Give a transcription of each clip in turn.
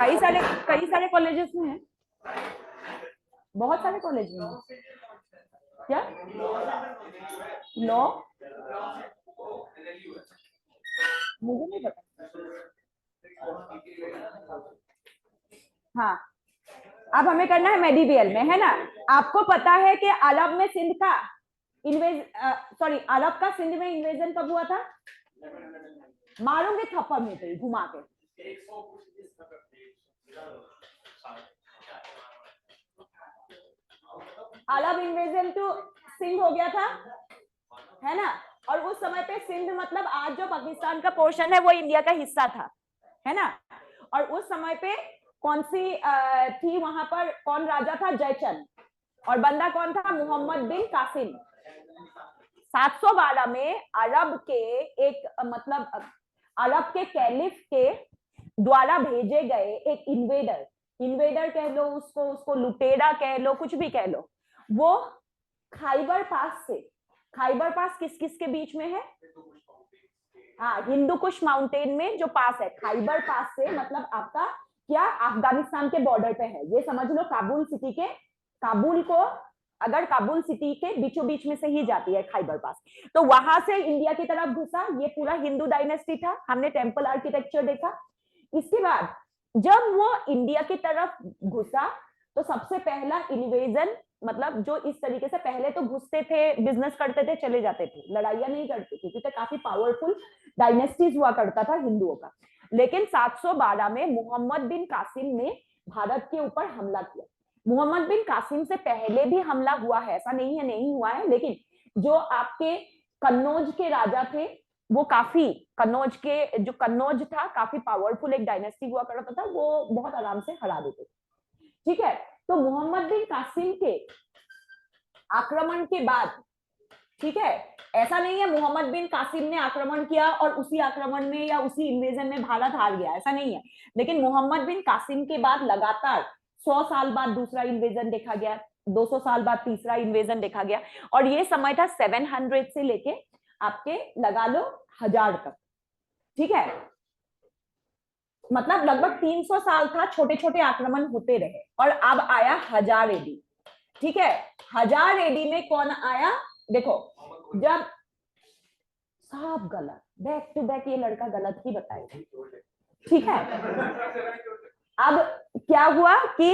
कई सारे कॉलेजेस में है, बहुत सारे कॉलेज में है। क्या लॉ? मुझे नहीं पता। हाँ, अब हमें करना है मेडिवियल में, है ना। आपको पता है कि अरब में सिंध का अरब का सिंध में इन्वेजन कब हुआ था? मारूंगे थप्पड़ में पे घुमा के। अरब इन्वेजन टू सिंध हो गया था, है ना। और उस समय पे सिंध मतलब आज जो पाकिस्तान का पोर्शन है वो इंडिया का हिस्सा था, है ना। और उस समय पे कौन सी थी वहां पर, कौन राजा था? जयचंद। और बंदा कौन था? मोहम्मद बिन कासिम। 712 में अरब के एक मतलब अरब के कैलिफ के द्वारा भेजे गए एक इन्वेडर कह लो उसको लुटेरा कह लो, कुछ भी कह लो, वो खाइबर पास से, खाइबर पास किस किस के बीच में है? हाँ, हिंदू कुश माउंटेन में जो पास है, खाइबर पास से मतलब आपका क्या अफगानिस्तान के बॉर्डर पे है, ये समझ लो। काबुल को अगर काबुल सिटी के बीचों बीच में से ही जाती है खाइबर पास, तो वहां से इंडिया की तरफ घुसा। ये पूरा हिंदू डायनेस्टी था, हमने टेम्पल आर्किटेक्चर देखा। इसके बाद जब वो इंडिया की तरफ घुसा तो सबसे पहला इन्वेजन, मतलब जो इस तरीके से पहले तो घुसते थे, बिजनेस करते थे, चले जाते थे, लड़ाइयां नहीं करते थे, क्योंकि काफी पावरफुल डायनेस्टीज हुआ करता था हिंदुओं का। लेकिन 712 में मोहम्मद बिन कासिम ने भारत के ऊपर हमला किया। मोहम्मद बिन कासिम से पहले भी हमला हुआ है, ऐसा नहीं है नहीं हुआ है, लेकिन जो आपके कन्नौज के राजा थे वो काफी, कन्नौज था काफी पावरफुल एक डायनेस्टी हुआ करता था, वो बहुत आराम से हरा देते थे। ठीक है, तो मोहम्मद बिन कासिम के आक्रमण के बाद, ठीक है, ऐसा नहीं है मोहम्मद बिन कासिम ने आक्रमण किया और उसी आक्रमण में या उसी इन्वेजन में भारत हार गया, ऐसा नहीं है। लेकिन मोहम्मद बिन कासिम के बाद लगातार 100 साल बाद दूसरा इन्वेजन देखा गया, 200 साल बाद तीसरा इन्वेजन देखा गया, और ये समय था 700 से लेके आपके लगा लो 1000 तक। ठीक है, मतलब लगभग 300 साल था, छोटे छोटे आक्रमण होते रहे, और अब आया 1000 एडी। ठीक है, 1000 एडी में कौन आया? देखो, जब सब गलत, बैक टू बैक ये लड़का गलत ही बताएगा। ठीक है, अब क्या हुआ कि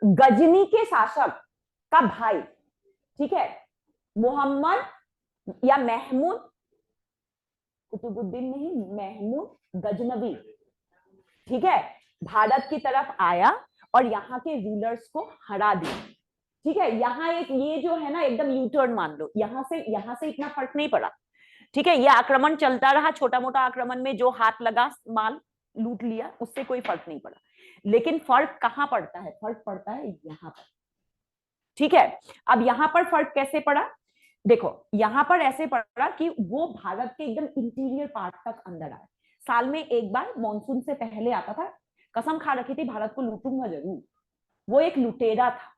गजनी के शासक का भाई, ठीक है, मोहम्मद या महमूद, कुतुबुद्दीन नहीं, महमूद गजनवी, ठीक है, भारत की तरफ आया और यहाँ के रूलर्स को हरा दिया। ठीक है, यहाँ एक ये जो है ना एकदम यू टर्न मान लो, यहाँ से इतना फर्क नहीं पड़ा। ठीक है, ये आक्रमण चलता रहा, छोटा मोटा आक्रमण में जो हाथ लगा माल लूट लिया, उससे कोई फर्क नहीं पड़ा। लेकिन फर्क कहाँ पड़ता है? फर्क पड़ता है यहाँ पर। ठीक है, अब यहाँ पर फर्क कैसे पड़ा? देखो, यहाँ पर ऐसे पड़ा कि वो भारत के एकदम इंटीरियर पार्ट तक अंदर आए। साल में एक बार मॉनसून से पहले आता था, कसम खा रखी थी भारत को लूटूंगा जरूर। वो एक लुटेरा था।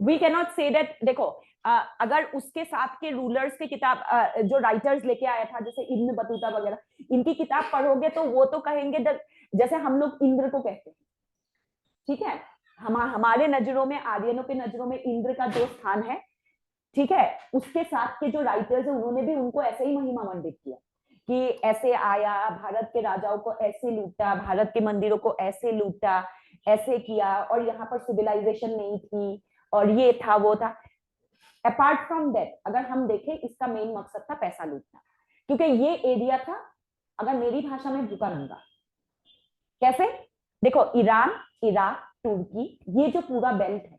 We can not say that. देखो, अगर उसके साथ के रूलर्स के किताब जो राइटर्स लेके आया था, जैसे इब्न बतूता वगैरह, इनकी किताब पढ़ोगे तो वो तो कहेंगे जैसे हम लोग इंद्र को कहते हैं। ठीक है, हमारे नजरों में, आर्यनों के नजरों में इंद्र का जो स्थान है, ठीक है, उसके साथ के जो राइटर्स है उन्होंने भी उनको ऐसे ही महिमा मंडित किया कि ऐसे आया, भारत के राजाओं को ऐसे लूटा, भारत के मंदिरों को ऐसे लूटा, ऐसे किया, और यहाँ पर सिविलाइजेशन नहीं थी, और ये था वो था। अपार्ट फ्रॉम दैट अगर हम देखें, इसका मेन मकसद था पैसा लूटना, क्योंकि ये एरिया था, अगर मेरी भाषा में, भूखा नंगा। कैसे? देखो, ईरान, इराक, तुर्की, ये जो पूरा बेल्ट है,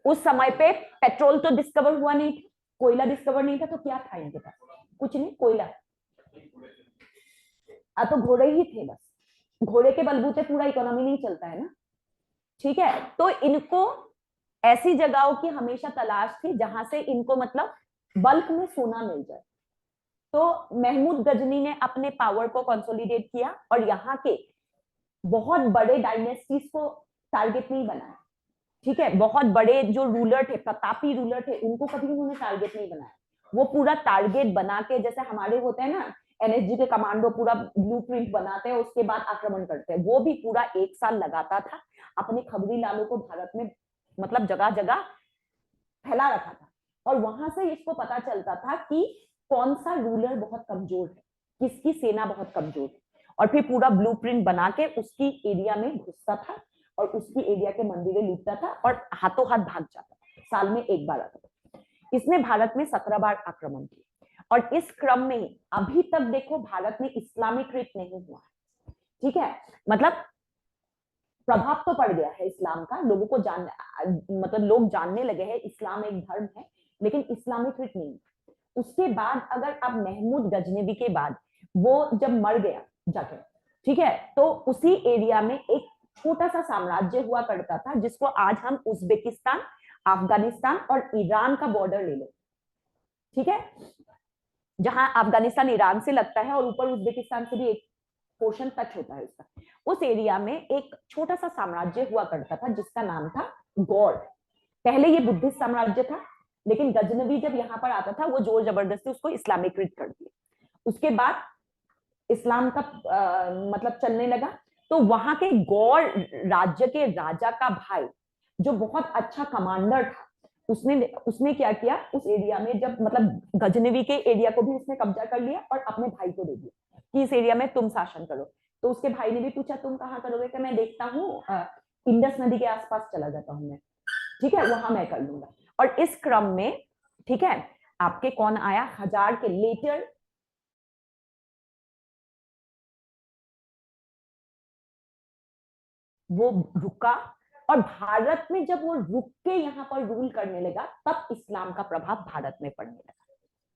उस समय पे पेट्रोल तो डिस्कवर हुआ नहीं था, कोयला डिस्कवर नहीं था, तो क्या था इनके पास? कुछ नहीं, कोयला। तो घोड़े ही थे बस, घोड़े के बलबूते पूरा इकोनॉमी नहीं चलता है ना। ठीक है, तो इनको ऐसी जगहों की हमेशा तलाश थी जहां से इनको मतलब बल्क में सोना मिल जाए। तो महमूद गजनी ने अपने पावर को कंसोलिडेट किया और यहाँ के बहुत बड़े डायनेस्टीज को टारगेट नहीं बनाया। ठीक है, बहुत बड़े जो रूलर थे, प्रतापी रूलर थे, उनको कभी उन्होंने टारगेट नहीं बनाया। वो पूरा टारगेट बना के, जैसे हमारे होते हैं ना एनएसजी के कमांडो पूरा ब्लूप्रिंट बनाते हैं, उसके बाद आक्रमण करते हैं। वो भी पूरा 1 साल लगाता था, अपने खबरी लालों को भारत में मतलब जगह जगह फैला रखा था। और वहां से इसको पता चलता था कि कौन सा रूलर बहुत कमजोर है, किसकी सेना बहुत कमजोर है, और फिर पूरा ब्लूप्रिंट बना के उसकी एरिया में घुसता था और उसकी एरिया के मंदिरें लूटता था और हाथों हाथ भाग जाता था। साल में 1 बार आता था। इसने भारत में 17 बार आक्रमण किए, और इस क्रम में अभी तक देखो भारत में इस्लामीकृत नहीं हुआ है। ठीक है, मतलब प्रभाव तो पड़ गया है इस्लाम का, लोगों को मतलब लोग जानने लगे हैं इस्लाम एक धर्म है, लेकिन इस्लामीकृत नहीं। उसके बाद अगर आप महमूद गजनवी के बाद वो जब मर गया जाकर, ठीक है, तो उसी एरिया में एक छोटा सा साम्राज्य हुआ करता था, जिसको आज हम उज्बेकिस्तान, अफगानिस्तान और ईरान का बॉर्डर ले लो। ठीक है, जहां अफगानिस्तान ईरान से लगता है और ऊपर उज्बेकिस्तान से भी एक पोर्शन टच होता है उसका। उस एरिया में एक छोटा सा साम्राज्य हुआ करता था जिसका नाम था गौड़। पहले ये बुद्धिस्ट साम्राज्य था, लेकिन गजनवी जब यहाँ पर आता था वो जोर जबरदस्ती उसको इस्लामीकृत कर दिया। उसके बाद इस्लाम का मतलब चलने लगा, तो वहां के गौड़ राज्य के राजा का भाई जो बहुत अच्छा कमांडर था, उसने उसने क्या किया, उस एरिया में जब मतलब गजनवी के एरिया को भी उसने कब्जा कर लिया और अपने भाई को दे दिया कि इस एरिया में तुम शासन करो। तो उसके भाई ने भी पूछा तुम कहाँ करोगे, कि मैं देखता हूँ इंडस नदी के आसपास चला जाता हूँ मैं, ठीक है, वहां मैं कर लूंगा। और इस क्रम में, ठीक है, आपके कौन आया, हजार के लेटर वो रुका, और भारत में जब वो रुक के यहाँ पर रूल करने लगा, तब इस्लाम का प्रभाव भारत में पड़ने लगा।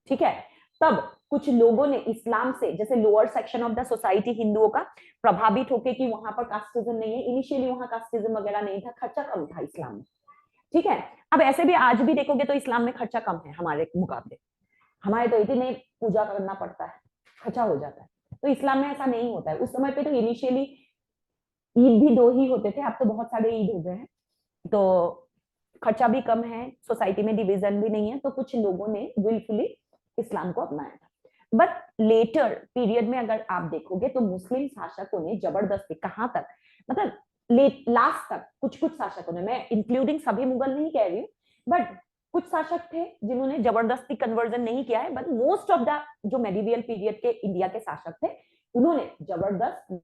ठीक है, तब कुछ लोगों ने इस्लाम से, जैसे lower section of the society हिंदुओं का, प्रभावित होके कि वहां पर कास्टिज्म नहीं है, इनिशियली वहां कास्टिज्म वगैरह नहीं था, खर्चा कम था इस्लाम में। ठीक है, अब ऐसे भी आज भी देखोगे तो इस्लाम में खर्चा कम है हमारे मुकाबले। हमारे तो इतने पूजा करना पड़ता है, खर्चा हो जाता है, तो इस्लाम में ऐसा नहीं होता है। उस समय पे तो इनिशियली ईद भी 2 ही होते थे, अब तो बहुत सारे ईद हो गए हैं, तो खर्चा भी कम है, सोसाइटी में डिवीजन भी नहीं है, तो कुछ लोगों ने विलफुली इस्लाम को अपनाया था। बट लेटर पीरियड में अगर आप देखोगे तो मुस्लिम शासकों ने जबरदस्ती, कहां तक, मतलब लास्ट तक कुछ कुछ शासकों ने, मैं इंक्लूडिंग सभी मुगल नहीं कह रही हूँ, बट कुछ शासक थे जिन्होंने जबरदस्ती कन्वर्जन नहीं किया है, बट मोस्ट ऑफ द जो मेडिवियल पीरियड के इंडिया के शासक थे, उन्होंने जबरदस्त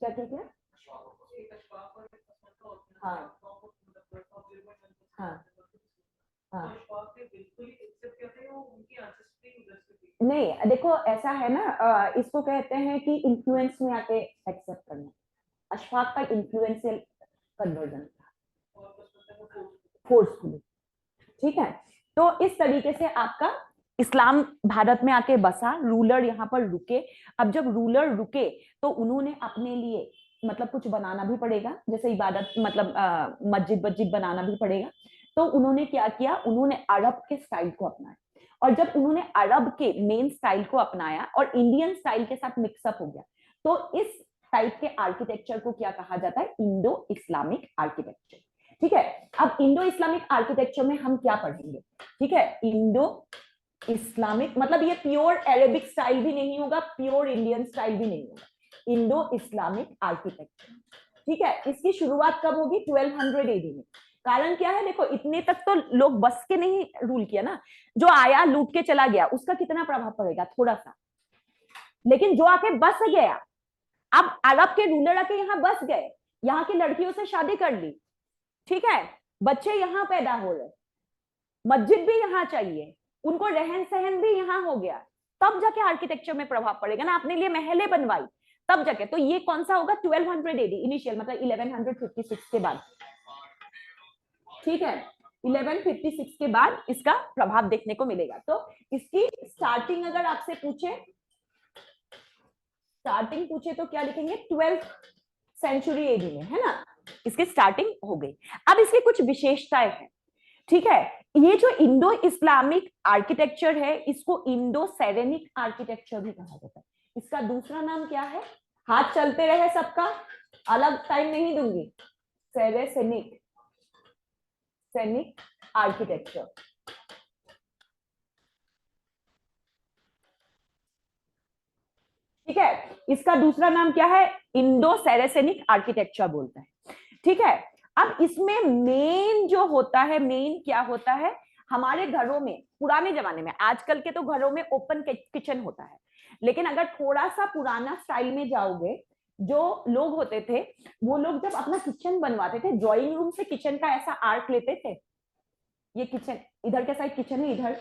क्या किया। हाँ हाँ हाँ, नहीं देखो ऐसा है ना, इसको कहते हैं कि इन्फ्लुएंस में आके एक्सेप्ट करना। अशफाक का इन्फ्लुएंशियल कन्वर्जन था, फोर्सफुली। ठीक है, तो इस तरीके से आपका इस्लाम भारत में आके बसा, रूलर यहाँ पर रुके। अब जब रूलर रुके तो उन्होंने अपने लिए मतलब कुछ बनाना भी पड़ेगा, जैसे इबादत मतलब मस्जिद वस्जिद बनाना भी पड़ेगा। तो उन्होंने क्या किया, उन्होंने अरब के स्टाइल को अपनाया, और जब उन्होंने अरब के मेन स्टाइल को अपनाया और इंडियन स्टाइल के साथ मिक्सअप हो गया, तो इस टाइप के आर्किटेक्चर को क्या कहा जाता है, इंडो इस्लामिक आर्किटेक्चर। ठीक है, अब इंडो इस्लामिक आर्किटेक्चर में हम क्या पढ़ेंगे, ठीक है, इंडो इस्लामिक मतलब ये प्योर अरेबिक स्टाइल भी नहीं होगा, प्योर इंडियन स्टाइल भी नहीं होगा, इंडो इस्लामिक आर्किटेक्चर। ठीक है, इसकी शुरुआत कब होगी, 1200 एडी में। कारण क्या है, देखो इतने तक तो लोग बस के नहीं रूल किया ना, जो आया लूट के चला गया उसका कितना प्रभाव पड़ेगा, थोड़ा सा, लेकिन जो आके बस गया, अब अरब के रूलर आके यहाँ बस गए, यहाँ की लड़कियों से शादी कर ली, ठीक है, बच्चे यहाँ पैदा हो रहे, मस्जिद भी यहाँ चाहिए, उनको रहन सहन भी यहाँ हो गया, तब जाके आर्किटेक्चर में प्रभाव पड़ेगा ना, अपने लिए महलें बनवाई तब जाके। तो ये कौन सा होगा, 1200 एडी इनिशियल, मतलब 1156 के बाद। ठीक है, 1156 के बाद इसका प्रभाव देखने को मिलेगा। तो इसकी स्टार्टिंग अगर आपसे पूछे, स्टार्टिंग पूछे तो क्या लिखेंगे, 12th सेंचुरी एडी में, है ना, इसकी स्टार्टिंग हो गई। अब इसकी कुछ विशेषताएं हैं। ठीक है, ये जो इंडो इस्लामिक आर्किटेक्चर है, इसको इंडो सेरेनिक आर्किटेक्चर भी कहा जाता है। इसका दूसरा नाम क्या है, हाथ चलते रहे सबका, अलग टाइम नहीं दूंगी, सेरेसेनिक, सैनिक आर्किटेक्चर। ठीक है, इसका दूसरा नाम क्या है? इंडो सैरेसेनिक आर्किटेक्चर बोलते हैं। ठीक है, अब इसमें मेन जो होता है, मेन क्या होता है, हमारे घरों में पुराने जमाने में, आजकल के तो घरों में ओपन किचन होता है, लेकिन अगर थोड़ा सा पुराना स्टाइल में जाओगे, जो लोग होते थे वो लोग जब अपना किचन बनवाते थे, ड्राइंग रूम से किचन का ऐसा आर्क लेते थे, ये किचन इधर के साइड किचन है, इधर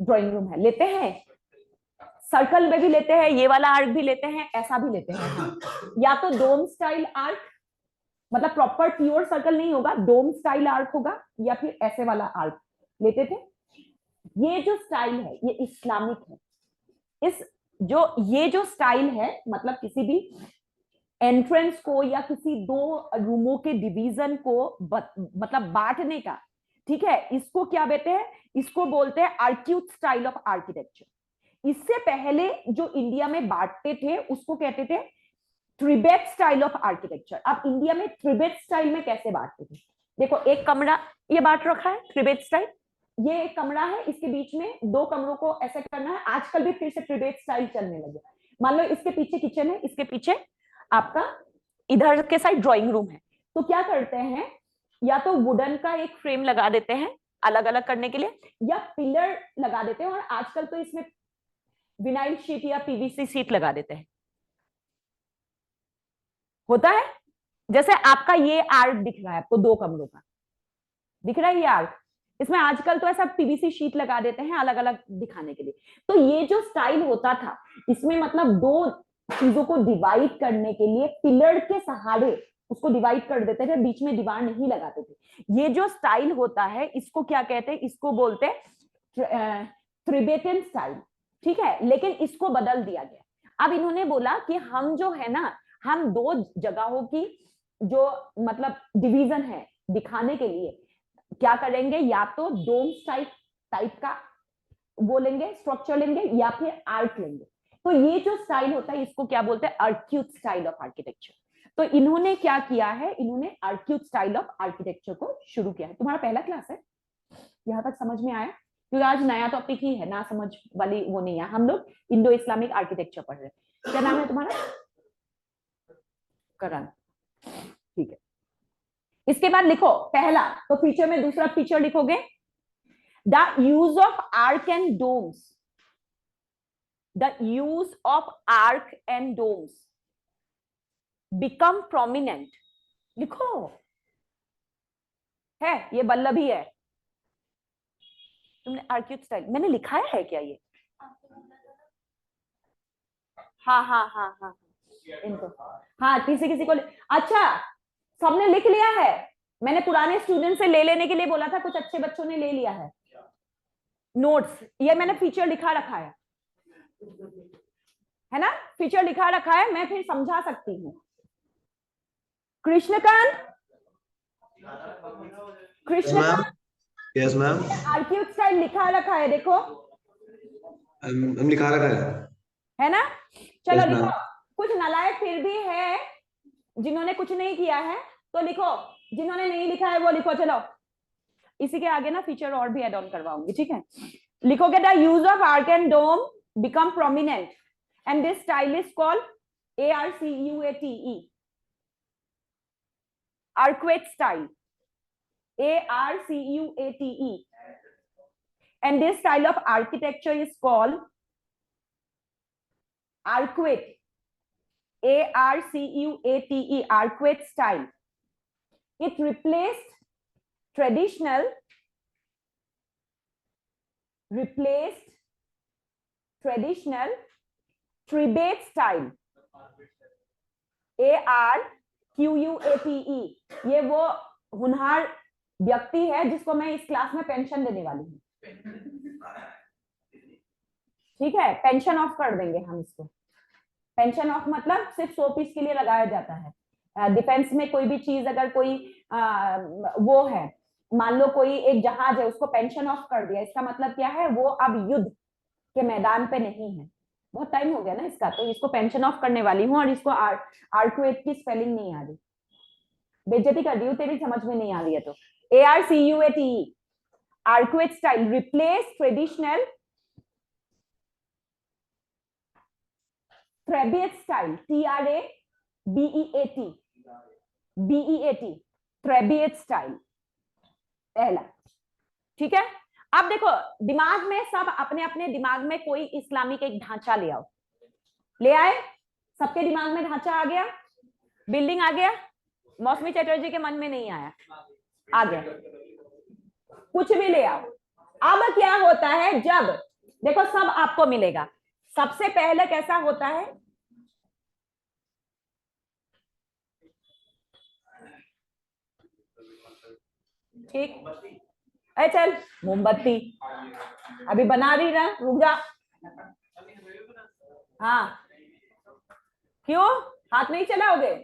ड्राइंग रूम है, लेते हैं सर्कल में भी लेते हैं, ये वाला आर्क भी लेते हैं, ऐसा भी लेते हैं। हाँ, या तो डोम स्टाइल आर्क, मतलब प्रॉपर प्योर सर्कल नहीं होगा, डोम स्टाइल आर्क होगा, या फिर ऐसे वाला आर्क लेते थे। ये जो स्टाइल है ये इस्लामिक है। ये जो स्टाइल है, मतलब किसी भी एंट्रेंस को या किसी दो रूमों के डिवीजन को मतलब बांटने का, ठीक है, इसको क्या कहते हैं? इसको बोलते हैं आर्क्यूट स्टाइल ऑफ आर्किटेक्चर। इससे पहले जो इंडिया में बांटते थे उसको कहते थे त्रिबेट स्टाइल ऑफ आर्किटेक्चर। अब इंडिया में त्रिबेट स्टाइल में कैसे बांटते थे? देखो, एक कमरा ये बांट रखा है त्रिबेट स्टाइल, ये एक कमरा है, इसके बीच में दो कमरों को ऐसे करना है। आजकल भी फिर से त्रिबेट स्टाइल चलने लगे। मान लो इसके पीछे किचन है, इसके पीछे आपका इधर के साइड ड्राइंग रूम है, तो क्या करते हैं, या तो वुडन का एक फ्रेम लगा देते हैं अलग अलग करने के लिए, या पिलर लगा देते हैं, और आजकल तो इसमें विनाइल शीट या पीवीसी शीट लगा देते हैं। होता है जैसे आपका ये आर्क दिख रहा है आपको, दो कमरों का दिख रहा है ये आर्क, इसमें आजकल तो ऐसा पीवीसी शीट लगा देते हैं अलग अलग दिखाने के लिए। तो ये जो स्टाइल होता था, इसमें मतलब दो चीजों को डिवाइड करने के लिए पिलर के सहारे उसको डिवाइड कर देते थे, बीच में दीवार नहीं लगाते थे। ये जो स्टाइल होता है इसको क्या कहते हैं? इसको बोलते हैं त्रिबेटन स्टाइल। ठीक है, लेकिन इसको बदल दिया गया। अब इन्होंने बोला कि हम जो है ना, हम दो जगहों की जो मतलब डिवीजन है दिखाने के लिए क्या करेंगे, या तो डोम टाइप का वो लेंगे, स्ट्रक्चर लेंगे, या फिर आर्क लेंगे। तो ये जो स्टाइल होता है इसको क्या बोलते हैं? Arcuate style of architecture. तो इन्होंने क्या किया है, इन्होंने आर्क्यूट स्टाइल ऑफ आर्किटेक्चर को शुरू किया है। तुम्हारा पहला क्लास है, यहां तक समझ में आया? क्योंकि आज नया टॉपिक ही है, ना समझ वाली वो नहीं है। हम लोग इंडो इस्लामिक आर्किटेक्चर पढ़ रहे हैं। क्या नाम है तुम्हारा? करण। ठीक है, इसके बाद लिखो पहला, तो फीचर में दूसरा फीचर लिखोगे, the use of arch and domes. The use of arc and domes become prominent। लिखो, है ये बल्लभी है। तुमने आर्क्यूट स्टाइल मैंने लिखाया है क्या ये? हाँ हाँ हाँ हाँ, इनको हाँ, किसी किसी को अच्छा सबने लिख लिया है। मैंने पुराने स्टूडेंट से ले लेने के लिए बोला था, कुछ अच्छे बच्चों ने ले लिया है नोट्स। ये मैंने फीचर लिखा रखा है ना, फीचर लिखा रखा है, मैं फिर समझा सकती हूँ। Krishnakant, Krishnakant, yes ma'am, arcuate style लिखा रखा है, देखो हम लिखा रखा है ना। चलो yes, लिखो। कुछ नालायक फिर भी है जिन्होंने कुछ नहीं किया है, तो लिखो। जिन्होंने नहीं लिखा है वो लिखो। चलो इसी के आगे ना फीचर और भी एड ऑन करवाऊंगी, ठीक है। लिखोगे the use of arch and dome become prominent and this style is called ARCUATE, arcuate style, ARCUATE, and this style of architecture is called arcuate, ARCUATE, arcuate style. It replaced traditional Tribate style, ARQUATE। ये वो होनहार व्यक्ति है जिसको मैं इस class में pension देने वाली हूँ, ठीक है। पेंशन ऑफ कर देंगे हम इसको। पेंशन ऑफ मतलब सिर्फ 100 पीस के लिए लगाया जाता है। डिफेंस में कोई भी चीज अगर कोई वो है, मान लो कोई एक जहाज है, उसको पेंशन ऑफ कर दिया, इसका मतलब क्या है? वो अब युद्ध के मैदान पे नहीं है। बहुत टाइम हो गया ना इसका, तो इसको पेंशन ऑफ करने वाली हूँ। और इसको आर्क्यूएट की स्पेलिंग नहीं आ रही, बेइज्जती कर दी हूँ तेरी, समझ में नहीं आ रही है तो ARCUATE, arcuate style, replace traditional Trabeat style, TRABEAT, BEAT, Trabeat style, पहला। ठीक है, अब देखो दिमाग में सब अपने अपने दिमाग में कोई इस्लामिक एक ढांचा ले आओ, ले आए, सबके दिमाग में ढांचा आ गया, बिल्डिंग आ गया, मौसमी चटर्जी के मन में नहीं आया, आ गया, कुछ भी ले आओ। अब क्या होता है, जब देखो सब आपको मिलेगा, सबसे पहले कैसा होता है, ठीक, अरे चल मोमबत्ती अभी बना रही ना, रुक जा। हाँ, क्यों हाथ नहीं चलाओगे?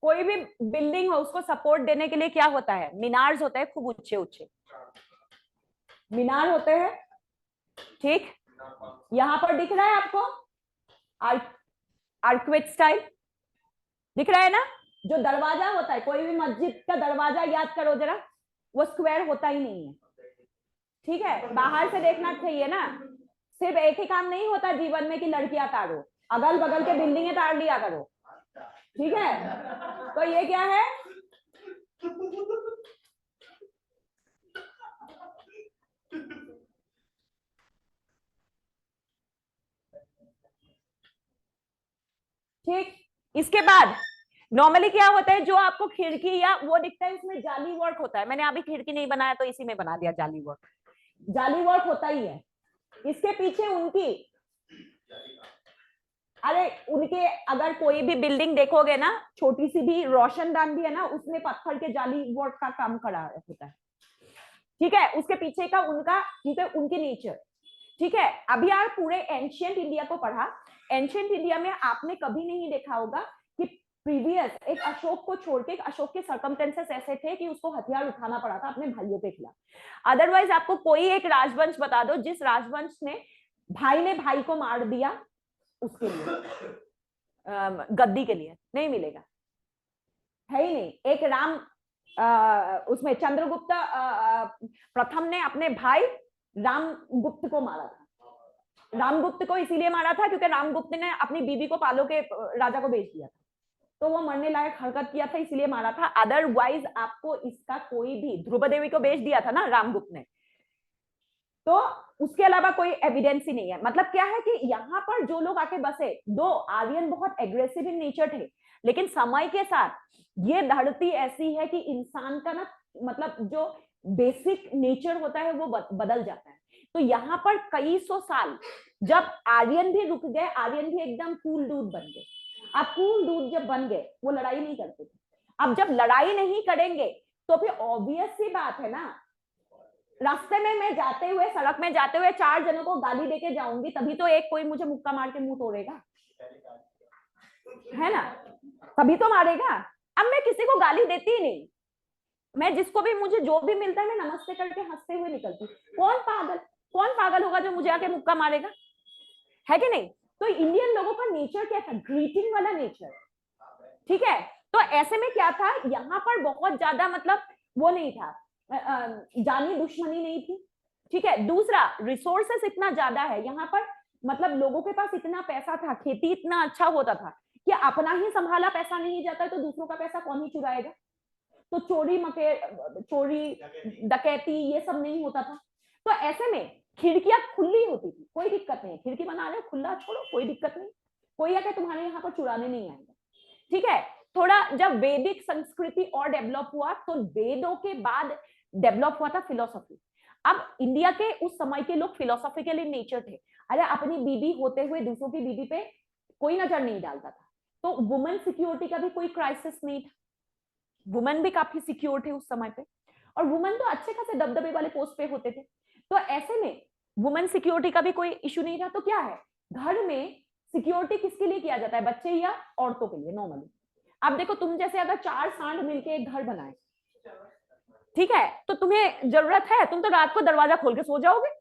कोई भी बिल्डिंग हो उसको सपोर्ट देने के लिए क्या होता है, मीनार्स होते हैं, खूब ऊंचे ऊंचे मीनार होते हैं। ठीक, यहां पर दिख रहा है आपको आर्क्वेट स्टाइल, दिख रहा है ना? जो दरवाजा होता है, कोई भी मस्जिद का दरवाजा याद करो जरा, वो स्क्वायर होता ही नहीं है। ठीक है, बाहर से देखना चाहिए ना, सिर्फ एक ही काम नहीं होता जीवन में कि लड़कियां तारो, अगल बगल के बिल्डिंगें तार लिया करो। ठीक है, तो ये क्या है, ठीक। इसके बाद नॉर्मली क्या होता है, जो आपको खिड़की या वो दिखता है उसमें जाली वर्क होता है, मैंने अभी खिड़की नहीं बनाया तो इसी में बना दिया, जाली वर्क, जाली वर्क होता ही है। इसके पीछे उनकी, अरे उनके अगर कोई भी बिल्डिंग देखोगे ना, छोटी सी भी रोशनदान भी है ना, उसमें पत्थर के जाली वर्क का काम करा होता है। ठीक है, उसके पीछे का उनका, ठीक है, उनकी नेचर। ठीक है, अभी आप पूरे एंशियंट इंडिया को पढ़ा, एंशियंट इंडिया में आपने कभी नहीं देखा होगा कि प्रीवियस एक अशोक को छोड़ के, अशोक के सर्कमस्टेंसेस ऐसे थे कि उसको हथियार उठाना पड़ा था अपने भाइयों के खिलाफ। अदरवाइज आपको कोई एक राजवंश बता दो जिस राजवंश ने भाई ने भाई को मार दिया उसके लिए, गद्दी के लिए, नहीं मिलेगा, है ही नहीं। एक राम उसमें चंद्रगुप्त प्रथम ने अपने भाई रामगुप्त को मारा था। रामगुप्त को इसीलिए मारा था क्योंकि रामगुप्त ने अपनी बीवी को पालो के राजा को बेच दिया था, तो वो मरने लायक हरकत किया था, इसलिए मारा था। अदरवाइज आपको इसका कोई भी, ध्रुव देवी को बेच दिया था ना रामगुप्त ने, तो उसके अलावा कोई एविडेंस ही नहीं है। मतलब क्या है कि यहाँ पर जो लोग आके बसे, दो आर्यन बहुत एग्रेसिव इन नेचर थे, लेकिन समय के साथ ये धरती ऐसी है कि इंसान का ना, मतलब जो बेसिक नेचर होता है वो बदल जाता है। तो यहाँ पर कई सौ साल जब आर्यन भी रुक गए, आर्यन भी एकदम कूल डूड बन गए। अब कूल डूड जब बन गए, वो लड़ाई नहीं करते थे। अब जब लड़ाई नहीं करेंगे तो फिर ऑब्वियस सी बात है ना, रास्ते में मैं जाते हुए, सड़क में जाते हुए 4 जनों को गाली देके जाऊंगी, तभी तो एक कोई मुझे मुक्का मार के मुंह तोड़ेगा, है ना? तभी तो मारेगा। अब मैं किसी को गाली देती ही नहीं, मैं जिसको भी, मुझे जो भी मिलता है मैं नमस्ते करके हंसते हुए निकलती। कौन पागल होगा जो मुझे आके मुक्का मारेगा, है कि नहीं? तो इंडियन लोगों का नेचर क्या था, ग्रीटिंग वाला नेचर। ठीक है, तो ऐसे में क्या था, यहाँ पर बहुत ज्यादा मतलब वो नहीं था, जानी दुश्मनी नहीं थी। ठीक है, दूसरा रिसोर्सेस इतना ज्यादा है यहाँ पर, मतलब लोगों के पास इतना पैसा था, खेती इतना अच्छा होता था कि अपना ही संभाला पैसा नहीं जाता तो दूसरों का पैसा कौन ही चुराएगा। तो चोरी डकैती ये सब नहीं होता था। तो ऐसे में खिड़कियां खुली होती थी, कोई दिक्कत नहीं, खिड़की बना रहे खुला छोड़ो, कोई दिक्कत नहीं, कोई आके तुम्हारे यहाँ पर चुराने नहीं आएगा। ठीक है, थोड़ा जब वैदिक संस्कृति और डेवलप हुआ तो वेदों के बाद डेवलप हुआ था फिलोसफी। अब इंडिया के उस समय के लोग फिलोसॉफिकल इन नेचर थे। अरे अपनी बीबी होते हुए दूसरों की बीबी पे कोई नजर नहीं डालता था, तो वुमेन सिक्योरिटी का भी कोई क्राइसिस नहीं था। वुमेन भी काफी सिक्योर थे उस समय पे, और वुमेन तो अच्छे खासे दबदबे वाले पोस्ट पे होते थे। तो ऐसे में वुमेन सिक्योरिटी का भी कोई इशू नहीं था। तो क्या है, घर में सिक्योरिटी किसके लिए किया जाता है, बच्चे या औरतों के लिए नॉर्मली। अब देखो, तुम जैसे अगर 4 सांड मिलके एक घर बनाए, ठीक है, तो तुम्हें जरूरत है, तुम तो रात को दरवाजा खोल के सो जाओगे।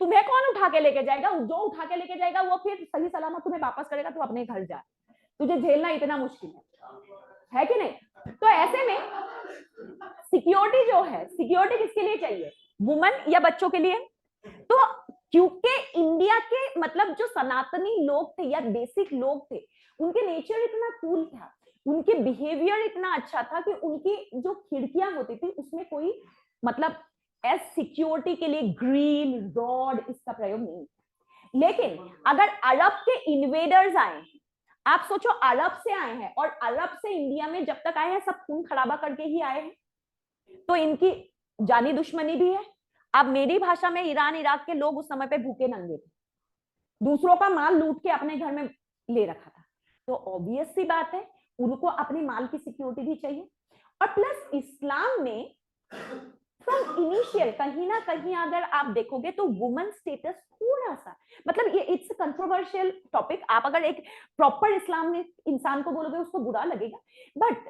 तुम्हें कौन उठा के लेके जाएगा, जो उठा के लेके जाएगा वो फिर सही सलामत तुम्हें वापस करेगा, तो अपने घर जा। तुझे झेलना इतना मुश्किल है कि नहीं। तो ऐसे में सिक्योरिटी जो है, सिक्योरिटी किसके लिए चाहिए, वुमेन या बच्चों के लिए। तो क्योंकि इंडिया के मतलब जो सनातनी लोग थे या बेसिक लोग थे, उनके नेचर इतना कूल था, उनके बिहेवियर इतना अच्छा था कि उनकी जो खिड़कियां होती थी उसमें कोई मतलब एज सिक्योरिटी के लिए ग्रिल रॉड इसका प्रयोग नहीं। लेकिन अगर अरब के इन्वेडर्स आए, आप सोचो अरब से आए हैं, और अरब से इंडिया में जब तक आए हैं सब खून खराबा करके ही आए हैं, तो इनकी जानी दुश्मनी भी है। अब मेरी भाषा में ईरान इराक के लोग उस समय पे भूखे नंगे थे, दूसरों का माल लूट के अपने घर में ले रखा था। तो ऑब्वियस सी बात है उनको अपने माल की सिक्योरिटी भी चाहिए। और प्लस इस्लाम में फ्रॉम इनिशियल कहीं ना कहीं अगर आप देखोगे तो वुमेन स्टेटस थोड़ा सा मतलब ये इट्स कंट्रोवर्शियल टॉपिक। आप अगर एक प्रॉपर इस्लाम में इंसान को बोलोगे उसको बुरा लगेगा, बट